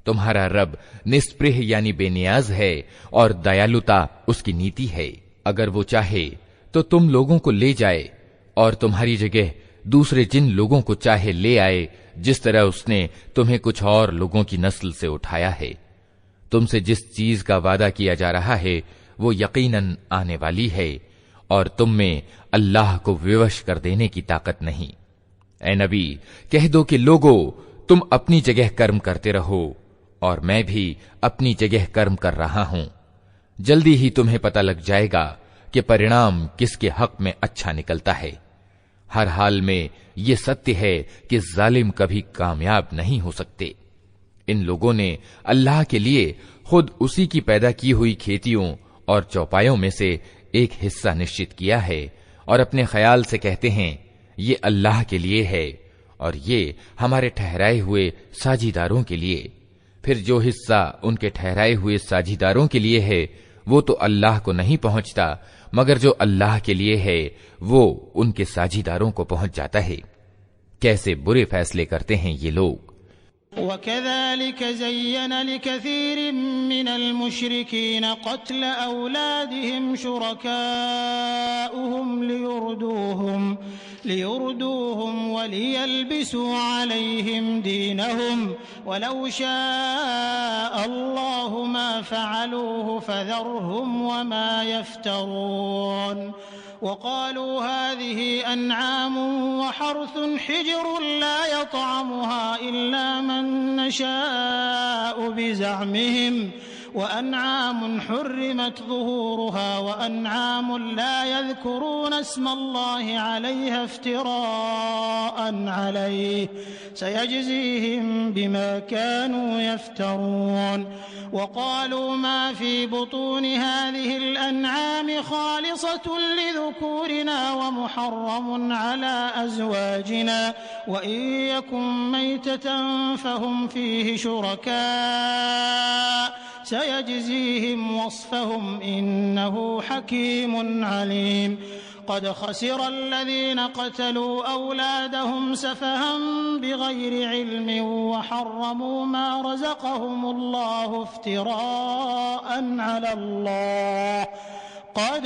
तुम्हारा रब निस्पृह यानी बेनियाज है और दयालुता उसकी नीति है। अगर वो चाहे तो तुम लोगों को ले जाए और तुम्हारी जगह दूसरे जिन लोगों को चाहे ले आए, जिस तरह उसने तुम्हें कुछ और लोगों की नस्ल से उठाया है। तुमसे जिस चीज का वादा किया जा रहा है वो यकीनन आने वाली है और तुम में अल्लाह को विवश कर देने की ताकत नहीं। ए नबी, कह दो कि लोगो, तुम अपनी जगह कर्म करते रहो और मैं भी अपनी जगह कर्म कर रहा हूं। जल्दी ही तुम्हें पता लग जाएगा कि परिणाम किसके हक में अच्छा निकलता है। हर हाल में ये सत्य है कि जालिम कभी कामयाब नहीं हो सकते। इन लोगों ने अल्लाह के लिए खुद उसी की पैदा की हुई खेतियों और चौपायों में से एक हिस्सा निश्चित किया है और अपने ख्याल से कहते हैं ये अल्लाह के लिए है और ये हमारे ठहराए हुए साझीदारों के लिए। फिर जो हिस्सा उनके ठहराए हुए साझीदारों के लिए है वो तो अल्लाह को नहीं पहुंचता, मगर जो अल्लाह के लिए है वो उनके साझीदारों को पहुंच जाता है। कैसे बुरे फैसले करते हैं ये लोग। वकज़ालिक ज़य्यन लिकसीरिन मिनल मुशरिकीन क़त्ल औलादिहिम शुरकाउहुम लियुरदूहुम वलियल्बिसू अलैहिम दीनहुम वलौ शाअ अल्लाहु मा फ़अलूहु फ़ज़रहुम वमा यफ़्तरून। वक़ालू हाज़िही अन्आम वहर्थ हिज्र ला यतअमुहा इल्ला मन नशाअ बिज़अमिहिम वअनआम हुर्रिमत ज़ुहूरुहा वअनआम ला यज़कुरून अस्मल्लाहि अलैहा इफ्तिराअन अलैहि सयजज़ीहिम बिमा कानू यफ्तरून। वक़ालू मा फ़ी बुतूनि हाज़िहिल अन्आम ख़ालिसतुन लिज़ुकूरिना वमुहर्रमुन अला अज़वाजिना वइन यकुन मैततन फ़हुम फ़ीहि शुरका सयजज़ीहिम वस्फ़हुम इन्नहु हकीमुन अलीम। क़द खसिर अल्लज़ीन क़तलू औलादहुम सफ़हन बिग़ैरि इल्मिन वहर्रमू मा रज़क़हुमुल्लाहु इफ्तिराअन अलल्लाह क़द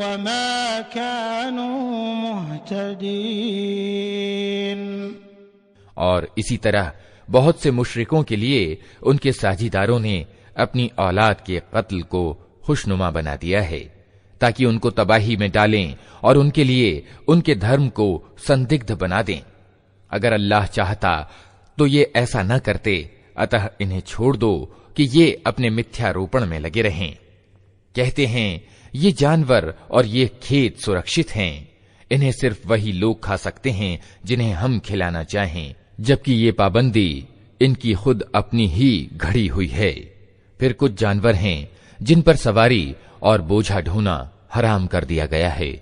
वमा कानू मुहतदीन। और इसी तरह बहुत से मुशरिकों के लिए उनके साझीदारों ने अपनी औलाद के कत्ल को खुशनुमा बना दिया है ताकि उनको तबाही में डालें और उनके लिए उनके धर्म को संदिग्ध बना दें। अगर अल्लाह चाहता तो ये ऐसा न करते, अतः इन्हें छोड़ दो कि ये अपने मिथ्यारोपण में लगे रहें। कहते हैं ये जानवर और ये खेत सुरक्षित हैं, इन्हें सिर्फ वही लोग खा सकते हैं जिन्हें हम खिलाना चाहें, जबकि ये पाबंदी इनकी खुद अपनी ही घड़ी हुई है। फिर कुछ जानवर हैं जिन पर सवारी और बोझा ढोना हराम कर दिया गया है,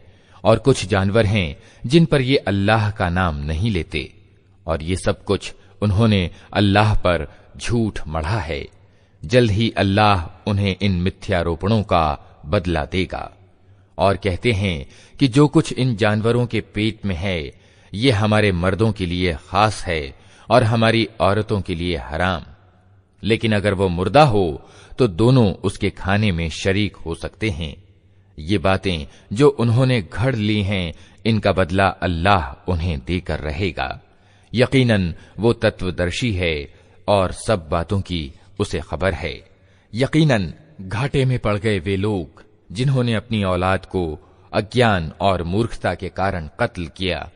और कुछ जानवर हैं जिन पर ये अल्लाह का नाम नहीं लेते, और ये सब कुछ उन्होंने अल्लाह पर झूठ मढ़ा है। जल्द ही अल्लाह उन्हें इन मिथ्यारोपणों का बदला देगा। और कहते हैं कि जो कुछ इन जानवरों के पेट में है ये हमारे मर्दों के लिए खास है और हमारी औरतों के लिए हराम, लेकिन अगर वो मुर्दा हो तो दोनों उसके खाने में शरीक हो सकते हैं। ये बातें जो उन्होंने घड़ ली हैं इनका बदला अल्लाह उन्हें देकर रहेगा। यकीनन वो तत्वदर्शी है और सब बातों की उसे खबर है। यकीनन घाटे में पड़ गए वे लोग जिन्होंने अपनी औलाद को अज्ञान और मूर्खता के कारण कत्ल किया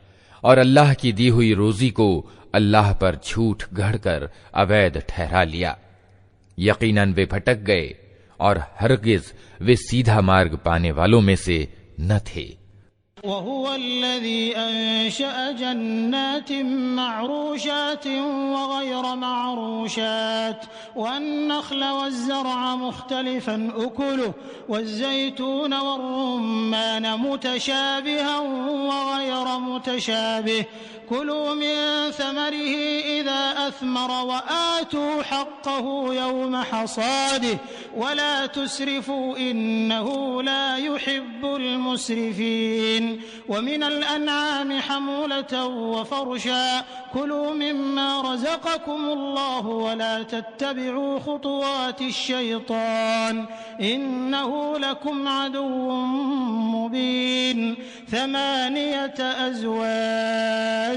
और अल्लाह की दी हुई रोजी को अल्लाह पर झूठ गढ़कर अवैध ठहरा लिया। यकीनन वे भटक गए और हरगिज वे सीधा मार्ग पाने वालों में से न थे। वहुवल्लज़ी अंशअ जन्नातिन मअरूशातिन वग़ैर मअरूशात वन्नख़्ल वज़्ज़रअ मुख़्तलिफ़न उकुलुहु वज़्ज़ैतून वर्रुम्मान मुतशाबिहन वग़ैर मुतशाबिह कुलू मिन समरिही इज़ा अथमर वआतू हक़्क़हु यौम हसादिह वला तुस्रिफू इन्नहु ला युहिब्बुल मुस्रिफीन। वमिनल अनआमि हमूलतन वफ़रशा कुलू मिम्मा रज़क़कुमुल्लाहु वला तत्तबिऊ खुतुवातिश शैतान इन्नहु लकुम अदुव्वुम मुबीन। थमानियत अज़वाज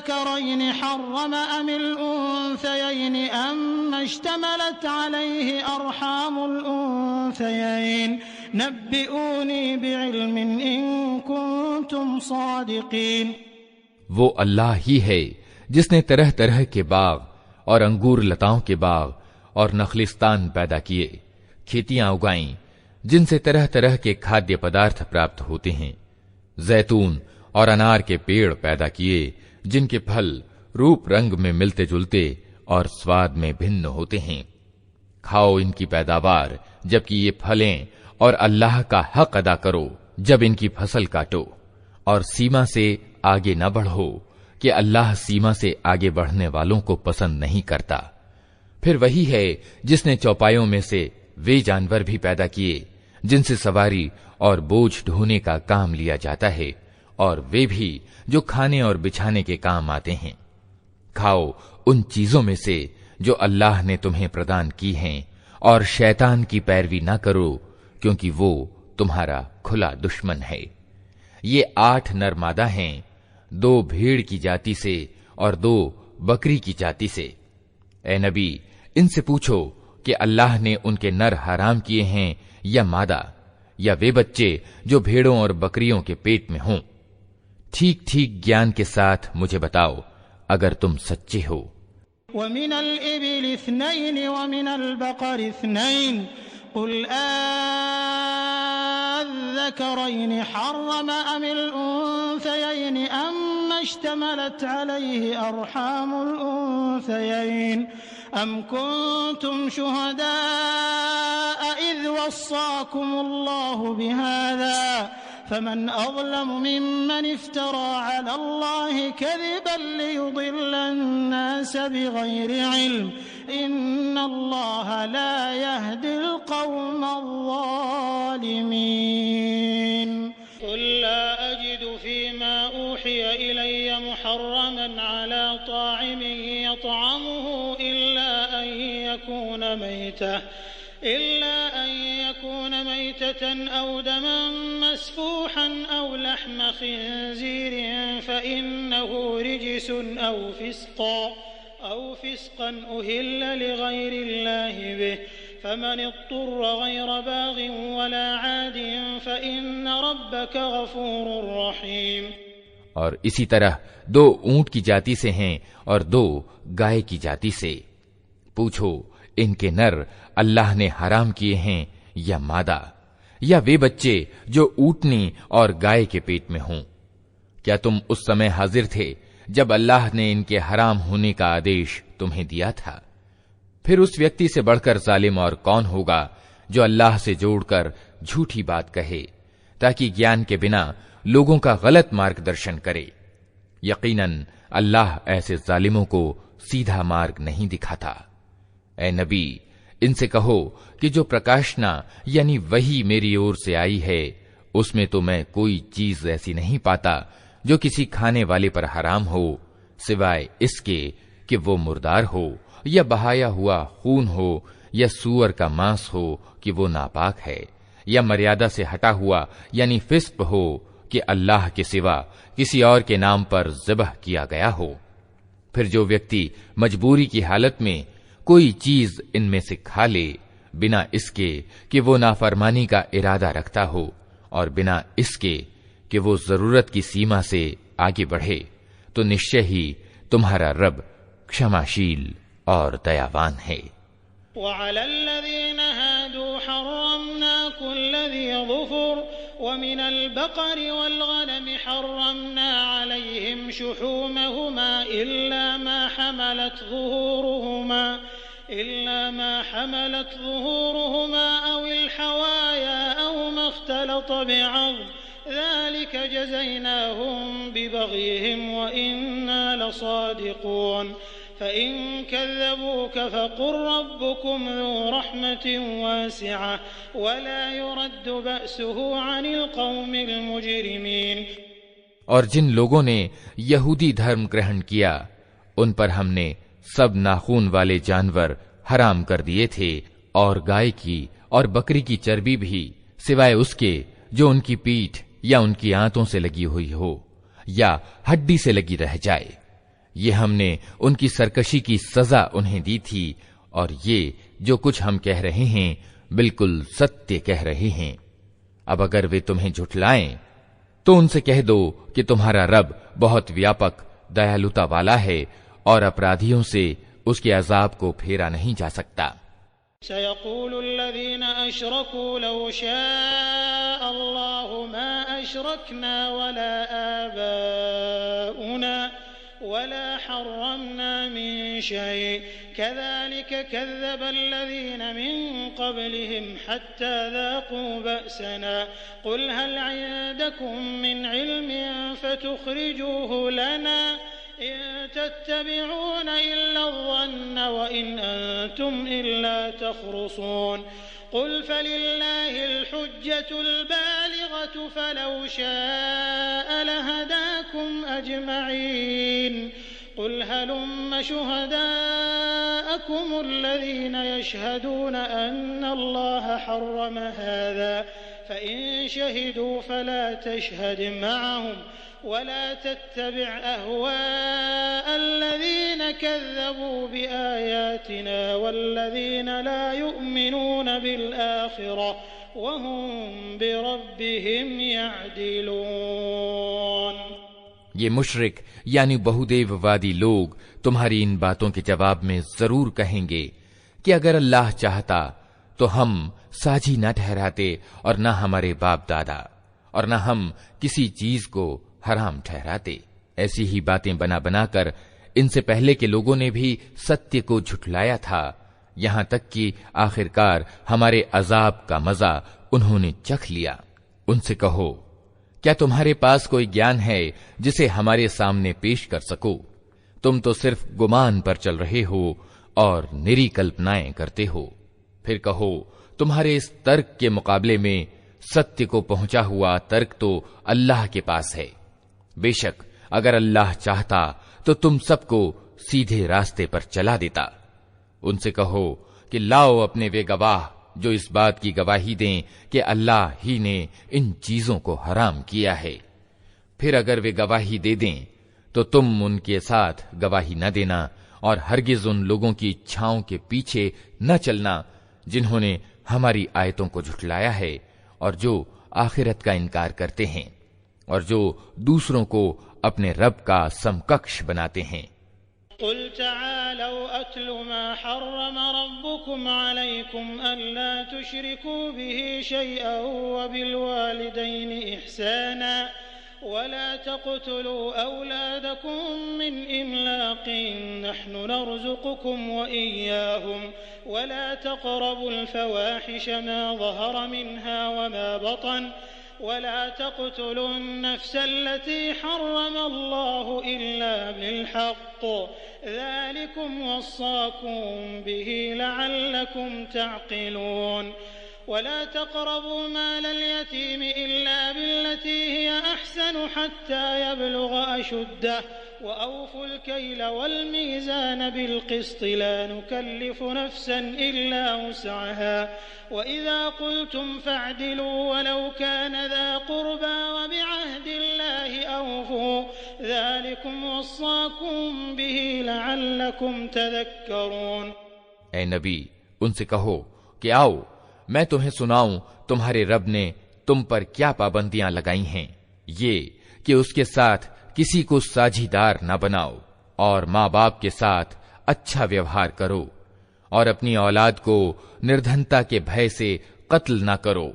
अज़्ज़करैनि हर्रम अमिल उन्सयैनि अम्मा इश्तमलत अलैहि अर्हामुल उन्सयैन नब्बिऊनी बिइल्मिन इन कुंतुम सादिकीन। वो अल्लाह ही है जिसने तरह तरह के बाग और अंगूर लताओं के बाग और नखलिस्तान पैदा किए, खेतियां उगाईं जिनसे तरह तरह के खाद्य पदार्थ प्राप्त होते हैं, जैतून और अनार के पेड़ पैदा किए जिनके फल रूप रंग में मिलते जुलते और स्वाद में भिन्न होते हैं। खाओ इनकी पैदावार जबकि ये फलें और अल्लाह का हक अदा करो जब इनकी फसल काटो, और सीमा से आगे न बढ़ो कि अल्लाह सीमा से आगे बढ़ने वालों को पसंद नहीं करता। फिर वही है जिसने चौपायों में से वे जानवर भी पैदा किए जिनसे सवारी और बोझ ढोने का काम लिया जाता है, और वे भी जो खाने और बिछाने के काम आते हैं। खाओ उन चीजों में से जो अल्लाह ने तुम्हें प्रदान की हैं, और शैतान की पैरवी न करो क्योंकि वो तुम्हारा खुला दुश्मन है। ये 8 नर मादा हैं, 2 भेड़ की जाति से और 2 बकरी की जाति से। ए नबी, इनसे पूछो कि अल्लाह ने उनके नर हराम किए हैं या मादा, या वे बच्चे जो भेड़ों और बकरियों के पेट में हों। ठीक ठीक ज्ञान के साथ मुझे बताओ अगर तुम सच्चे हो। वमिनल इबिल इस्नैन वमिनल बकर इस्नैन कुल अज़्ज़करैन हर्रम अमिल उन्सयैन अम्मा इश्तमलत अलैहि अर्हामुल उन्सयैन अम कुंतुम शुहदाअ इज़ वस्साकुमुल्लाहु बिहाज़ा फमन अज़लमु मिम्मन इफ्तरा अला अल्लाहि कज़िबन लियुदिल्ल अन्नास बिग़ैरि इल्म इन्नल्लाह ला यहदिल क़ौम अज़्ज़ालिमीन। क़ुल ला अजिदु फ़ीमा ऊहिय इलय्य मुहर्रमन अला ता'imin यत'अमुहु इल्ला अन यकून मैततन औ दमन मस्फूहन औ लहम खिंज़ीरिन फ़इन्नहु रिजसुन औ फ़िस्क़न उहिल्ल लिग़ैरिल्लाहि बिहि फमन इत्तुर्र गैर बाग़िन वला आदिन फ़इन्न रब्बक गफ़ूरुर रहीम। और इसी तरह 2 ऊंट की जाति से हैं और 2 गाय की जाति से। पूछो इनके नर अल्लाह ने हराम किए हैं या मादा, या वे बच्चे जो ऊँटनी और गाय के पेट में हों। क्या तुम उस समय हाजिर थे जब अल्लाह ने इनके हराम होने का आदेश तुम्हें दिया था? फिर उस व्यक्ति से बढ़कर जालिम और कौन होगा जो अल्लाह से जोड़कर झूठी बात कहे ताकि ज्ञान के बिना लोगों का गलत मार्गदर्शन करे। यकीनन अल्लाह ऐसे जालिमों को सीधा मार्ग नहीं दिखाता। ए नबी, इनसे कहो कि जो प्रकाशना यानी वही मेरी ओर से आई है, उसमें तो मैं कोई चीज ऐसी नहीं पाता जो किसी खाने वाले पर हराम हो, सिवाय इसके कि वो मुर्दार हो या बहाया हुआ खून हो या सूअर का मांस हो कि वो नापाक है, या मर्यादा से हटा हुआ यानी फिस्क हो कि अल्लाह के सिवा किसी और के नाम पर ज़िबह किया गया हो। फिर जो व्यक्ति मजबूरी की हालत में कोई चीज इनमें से खा ले बिना इसके कि वो नाफरमानी का इरादा रखता हो और बिना इसके कि वो जरूरत की सीमा से आगे बढ़े, तो निश्चय ही तुम्हारा रब क्षमाशील और दयावान है। वअलल्लज़ीना हादू हर्रमना कुल्ल ज़ी ज़ुफ़ुर वमिनल बक़रि वल गनमि हर्रमना अलैहिम शुहूमहुमा इल्ला मा हमलत ज़ुहूरुहुमा अविल हवाया औ मख्तलत बि'अज़्म ज़ालिक जज़यनाहुम बिबग़यिहिम व इन्ना लसादिक़ून फ़इन कज़्ज़बूक फ़क़ुल रब्बुकुम ज़ू रहमतिन वासिअह वला युरद्दु बअसुहु अनिल क़ौमिल मुजरिमीन। और जिन लोगों ने यहूदी धर्म ग्रहण किया उन पर हमने सब नाखून वाले जानवर हराम कर दिए थे, और गाय की और बकरी की चर्बी भी, सिवाय उसके जो उनकी पीठ या उनकी आंतों से लगी हुई हो या हड्डी से लगी रह जाए। ये हमने उनकी सरकशी की सजा उन्हें दी थी, और ये जो कुछ हम कह रहे हैं बिल्कुल सत्य कह रहे हैं। अब अगर वे तुम्हें झुठलाएं तो उनसे कह दो कि तुम्हारा रब बहुत व्यापक दयालुता वाला है और अपराधियों से उसके अजाब को फेरा नहीं जा सकता। सयक़ूलुल्लज़ीना अशरकू लौ शाअ अल्लाहु मा अशरकना वला आबाउना वला हर्रमना मिन शै कज़ालिक कज़्ज़बल्लज़ीना मिन क़ब्लिहिम हत्ता ज़ाक़ू बअसना क़ुल हल इंदकुम मिन इल्मिन फतुख़रिजूहु लना इन तत्तबिऊन इल्ला ज़न्न व इन अंतुम इल्ला तख़रुसून क़ुल फलिल्लाहिल हुज्जतुल बालिग़तु फलौ शाअ लहदाकुम अजमईन क़ुल हलुम्म शुहदाअकुम अल्लज़ीना यशहदून अन्न अल्लाह हर्रम हाज़ा फ़इन शहिदू फला तशहद मअहुम वला तत्तबिअ अहवाअ अल्लज़ीना कज़्ज़बू बिआयातिना वल्लज़ीना ला युमिनून बिलआखिरह वहुम बिरब्बिहिम यअदिलून। ये मुशरिक यानी बहुदेववादी लोग तुम्हारी इन बातों के जवाब में जरूर कहेंगे कि अगर अल्लाह चाहता तो हम साझी न ठहराते और न हमारे बाप दादा और न हम किसी चीज को हराम ठहराते। ऐसी ही बातें बना बनाकर इनसे पहले के लोगों ने भी सत्य को झुठलाया था, यहां तक कि आखिरकार हमारे अजाब का मजा उन्होंने चख लिया। उनसे कहो, क्या तुम्हारे पास कोई ज्ञान है जिसे हमारे सामने पेश कर सको? तुम तो सिर्फ गुमान पर चल रहे हो और निरी कल्पनाएं करते हो। फिर कहो, तुम्हारे इस तर्क के मुकाबले में सत्य को पहुंचा हुआ तर्क तो अल्लाह के पास है। बेशक अगर अल्लाह चाहता तो तुम सबको सीधे रास्ते पर चला देता। उनसे कहो कि लाओ अपने वे गवाह जो इस बात की गवाही दें कि अल्लाह ही ने इन चीजों को हराम किया है। फिर अगर वे गवाही दे दें तो तुम उनके साथ गवाही न देना और हरगिज उन लोगों की इच्छाओं के पीछे न चलना जिन्होंने हमारी आयतों को झुठलाया है और जो आखिरत का इनकार करते हैं और जो दूसरों को अपने रब का समकक्ष बनाते हैं। क़ुल तआलौ अत्लु मा हर्रम रब्बुकुम अलैकुम अल्ला तुश्रिकू बिही शैअन व बिल वालिदैनि इहसाना वला तक़्तुलू औलादकुम मिन इम्लाक़िन नहनु नरज़ुक़ुकुम व इय्याहुम वला तक़रबुल फ़वाहिश मा ज़हर मिन्हा व मा बतन वला तक़्तुलुन नफ्स अल्लती हर्रम अल्लाहु इल्ला बिलहक़्क़ ज़ालिकुम वस्साकुम बिही लअल्लकुम तअक़िलून वला तक़रबू मालल यतीम इल्ला बिल्लती हिय अहसन हत्ता यबलुग अशुद्दह व औफुल कैल वल मीज़ान बिलक़िस्त ला नुकल्लिफु नफ्सन इल्ला वुस्अहा व इज़ा क़ुल्तुम फ़अदिलू वलौ कान ज़ा क़ुर्बा व बिअहदिल्लाहि औफ़ू ज़ालिकुम वस्साकुम बिही लअल्लकुम तज़क्करून। ऐ नबी, उनसे कहो कि आओ मैं तुम्हें सुनाऊं तुम्हारे रब ने तुम पर क्या पाबंदियां लगाई हैं। ये कि उसके साथ किसी को साझीदार न बनाओ और माँ बाप के साथ अच्छा व्यवहार करो और अपनी औलाद को निर्धनता के भय से कत्ल न करो।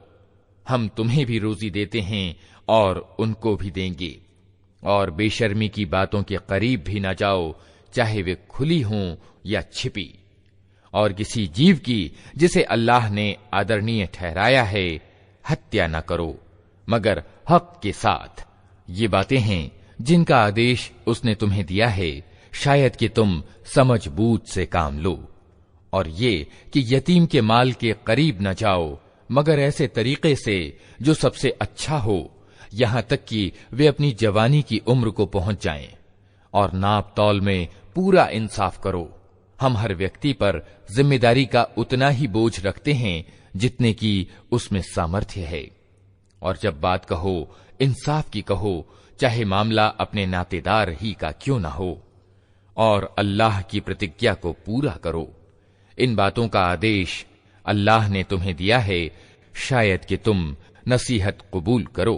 हम तुम्हें भी रोजी देते हैं और उनको भी देंगे। और बेशर्मी की बातों के करीब भी न जाओ, चाहे वे खुली हों या छिपी। और किसी जीव की जिसे अल्लाह ने आदरणीय ठहराया है हत्या न करो मगर हक के साथ। ये बातें हैं जिनका आदेश उसने तुम्हें दिया है, शायद कि तुम समझ बूझ से काम लो। और ये कि यतीम के माल के करीब न जाओ मगर ऐसे तरीके से जो सबसे अच्छा हो, यहां तक कि वे अपनी जवानी की उम्र को पहुंच जाएं। और नाप तौल में पूरा इंसाफ करो। हम हर व्यक्ति पर जिम्मेदारी का उतना ही बोझ रखते हैं जितने की उसमें सामर्थ्य है। और जब बात कहो इंसाफ की कहो, चाहे मामला अपने नातेदार ही का क्यों न हो। और अल्लाह की प्रतिज्ञा को पूरा करो। इन बातों का आदेश अल्लाह ने तुम्हें दिया है, शायद कि तुम नसीहत कबूल करो।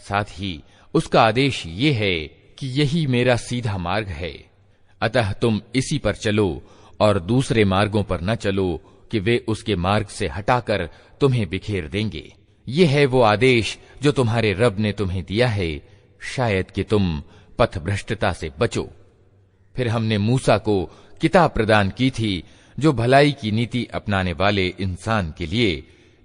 साथ ही उसका आदेश ये है कि यही मेरा सीधा मार्ग है, अतः तुम इसी पर चलो और दूसरे मार्गों पर न चलो कि वे उसके मार्ग से हटाकर तुम्हें बिखेर देंगे। ये है वो आदेश जो तुम्हारे रब ने तुम्हें दिया है, शायद कि तुम पथभ्रष्टता से बचो। फिर हमने मूसा को किताब प्रदान की थी जो भलाई की नीति अपनाने वाले इंसान के लिए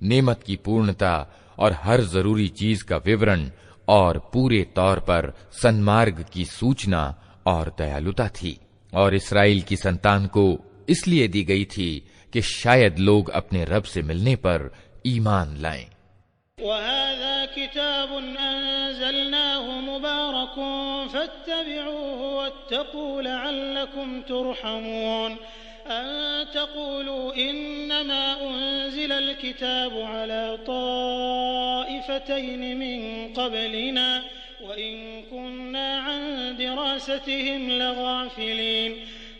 नेमत की पूर्णता और हर जरूरी चीज का विवरण और पूरे तौर पर सन्मार्ग की सूचना और दयालुता थी। और इस्राएल की संतान को इसलिए दी गई थी कि शायद लोग अपने रब से मिलने पर ईमान लाएं। वहाज़ा किताबुन अंज़लनाहु मुबारकुन फत्तबिऊहु वत्तकू लअल्लकुम तुरहमून अन तक़ूलू इन्नमा उन्ज़िलल किताबु अला ताइफ़तैन मिन क़ब्लिना व इन कुन्ना अन दिरासतिहिम लगाफ़िलीन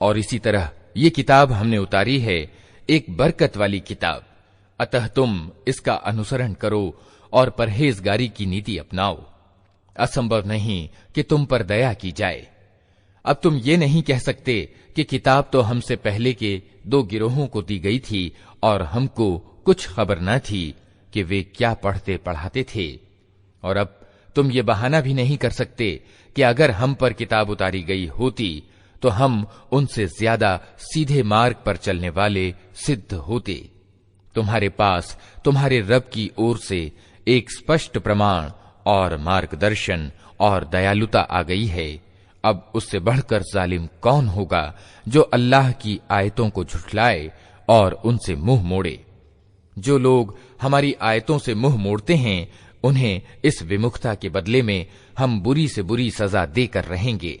और इसी तरह ये किताब हमने उतारी है, एक बरकत वाली किताब, अतः तुम इसका अनुसरण करो और परहेजगारी की नीति अपनाओ। असंभव नहीं कि तुम पर दया की जाए। अब तुम ये नहीं कह सकते कि किताब तो हमसे पहले के 2 गिरोहों को दी गई थी और हमको कुछ खबर न थी कि वे क्या पढ़ते पढ़ाते थे। और अब तुम ये बहाना भी नहीं कर सकते कि अगर हम पर किताब उतारी गई होती तो हम उनसे ज्यादा सीधे मार्ग पर चलने वाले सिद्ध होते। तुम्हारे पास तुम्हारे रब की ओर से एक स्पष्ट प्रमाण और मार्गदर्शन और दयालुता आ गई है। अब उससे बढ़कर जालिम कौन होगा जो अल्लाह की आयतों को झुठलाए और उनसे मुंह मोड़े। जो लोग हमारी आयतों से मुंह मोड़ते हैं उन्हें इस विमुखता के बदले में हम बुरी से बुरी सजा देकर रहेंगे।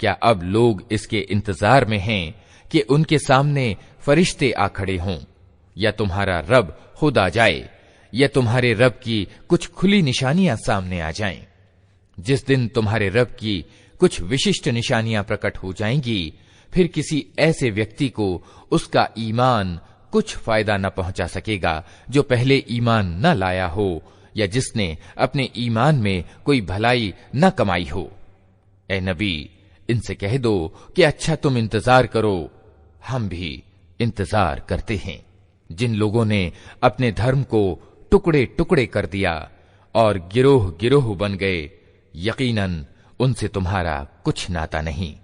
क्या अब लोग इसके इंतजार में हैं कि उनके सामने फरिश्ते आ खड़े हों, या तुम्हारा रब खुद आ जाए, या तुम्हारे रब की कुछ खुली निशानियां सामने आ जाएं। जिस दिन तुम्हारे रब की कुछ विशिष्ट निशानियां प्रकट हो जाएंगी, फिर किसी ऐसे व्यक्ति को उसका ईमान कुछ फायदा न पहुंचा सकेगा जो पहले ईमान न लाया हो या जिसने अपने ईमान में कोई भलाई न कमाई हो। ए नबी, इनसे कह दो कि अच्छा तुम इंतजार करो, हम भी इंतजार करते हैं। जिन लोगों ने अपने धर्म को टुकड़े टुकड़े कर दिया और गिरोह गिरोह बन गए, यकीनन उनसे तुम्हारा कुछ नाता नहीं।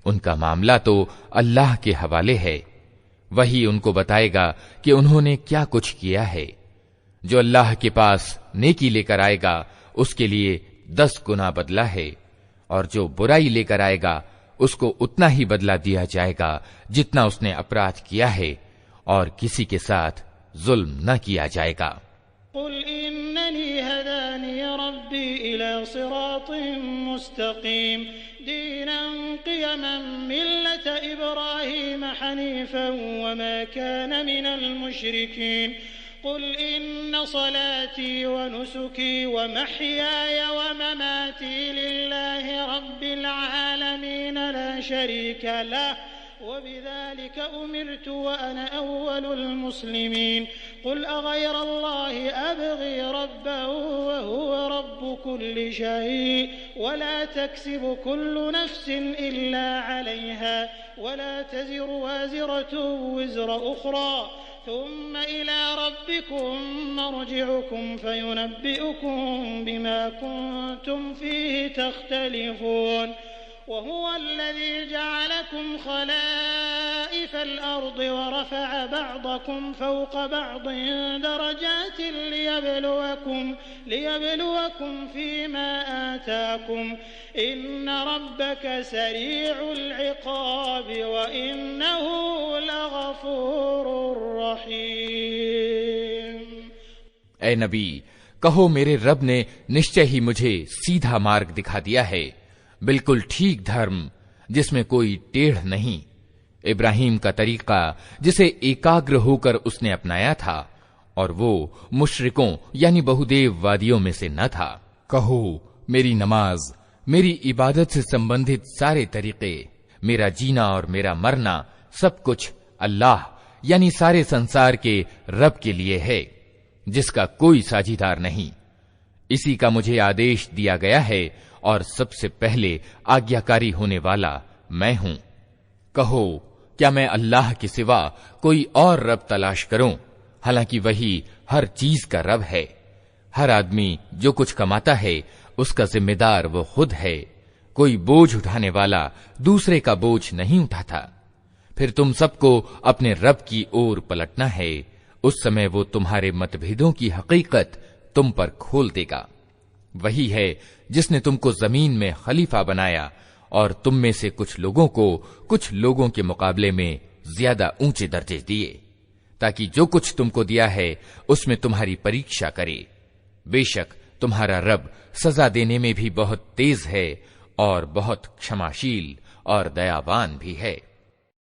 उनका मामला तो अल्लाह के हवाले है, वही उनको बताएगा कि उन्होंने क्या कुछ किया है। जो अल्लाह के पास नेकी लेकर आएगा उसके लिए 10 गुना बदला है, और जो बुराई लेकर आएगा उसको उतना ही बदला दिया जाएगा जितना उसने अपराध किया है, और किसी के साथ जुल्म न किया जाएगा। कुल इन्ननी हदानी रब्बी इला सिरातिन मुस्तकीम दीनन क़ियमन मिल्लत इब्राहीम हनीफन वमा कान मिनल मुशरिकीन कुल इन्न सलाती व नुसुकी व महयाय व ममाती लिल्लाहि रब्बिल आलमीन ला शरीका लह वबिज़ालिक उमिरतु व अना अव्वलुल मुस्लिमीन कुल अग़ैर अल्लाहि अब्ग़ी रब्बन व हुवा रब्बु कुल्लि शै व ला तक्सिबु कुल्लु नफ्सिन इल्ला अलैहा व ला तज़िरु वाज़िरतुन विज़रा उख़रा थुम्मा इला रब्बिकुम मर्जिउकुम फयुनब्बिउकुम बिमा कुन्तुम फ़ीहि तख्तलिफ़ून वहुवा अल्लज़ी जअलकुम खलाइफ़ल अर्दि व रफ़अ बअदकुम फ़ौक़ बअदिन दरजातिन लियब्लुवकुम फ़ीमा आताकुम इन्न रब्बक सरीउल इक़ाब व इन्नहु लगफ़ूरुर रहीम। ऐ नबी, कहो मेरे रब ने निश्चय ही मुझे सीधा मार्ग दिखा दिया है, बिल्कुल ठीक धर्म जिसमें कोई टेढ़ नहीं। इब्राहिम का तरीका जिसे एकाग्र होकर उसने अपनाया था, और वो मुशरिकों यानी बहुदेववादियों में से न था। कहो मेरी नमाज, मेरी इबादत से संबंधित सारे तरीके, मेरा जीना और मेरा मरना सब कुछ अल्लाह यानी सारे संसार के रब के लिए है, जिसका कोई साझीदार नहीं। इसी का मुझे आदेश दिया गया है और सबसे पहले आज्ञाकारी होने वाला मैं हूं। कहो क्या मैं अल्लाह के सिवा कोई और रब तलाश करूं, हालांकि वही हर चीज का रब है। हर आदमी जो कुछ कमाता है उसका जिम्मेदार वो खुद है। कोई बोझ उठाने वाला दूसरे का बोझ नहीं उठाता। फिर तुम सबको अपने रब की ओर पलटना है, उस समय वो तुम्हारे मतभेदों की हकीकत तुम पर खोल देगा। वही है जिसने तुमको जमीन में खलीफा बनाया और तुम में से कुछ लोगों को कुछ लोगों के मुकाबले में ज्यादा ऊंचे दर्जे दिए, ताकि जो कुछ तुमको दिया है उसमें तुम्हारी परीक्षा करे। बेशक तुम्हारा रब सजा देने में भी बहुत तेज है और बहुत क्षमाशील और दयावान भी है।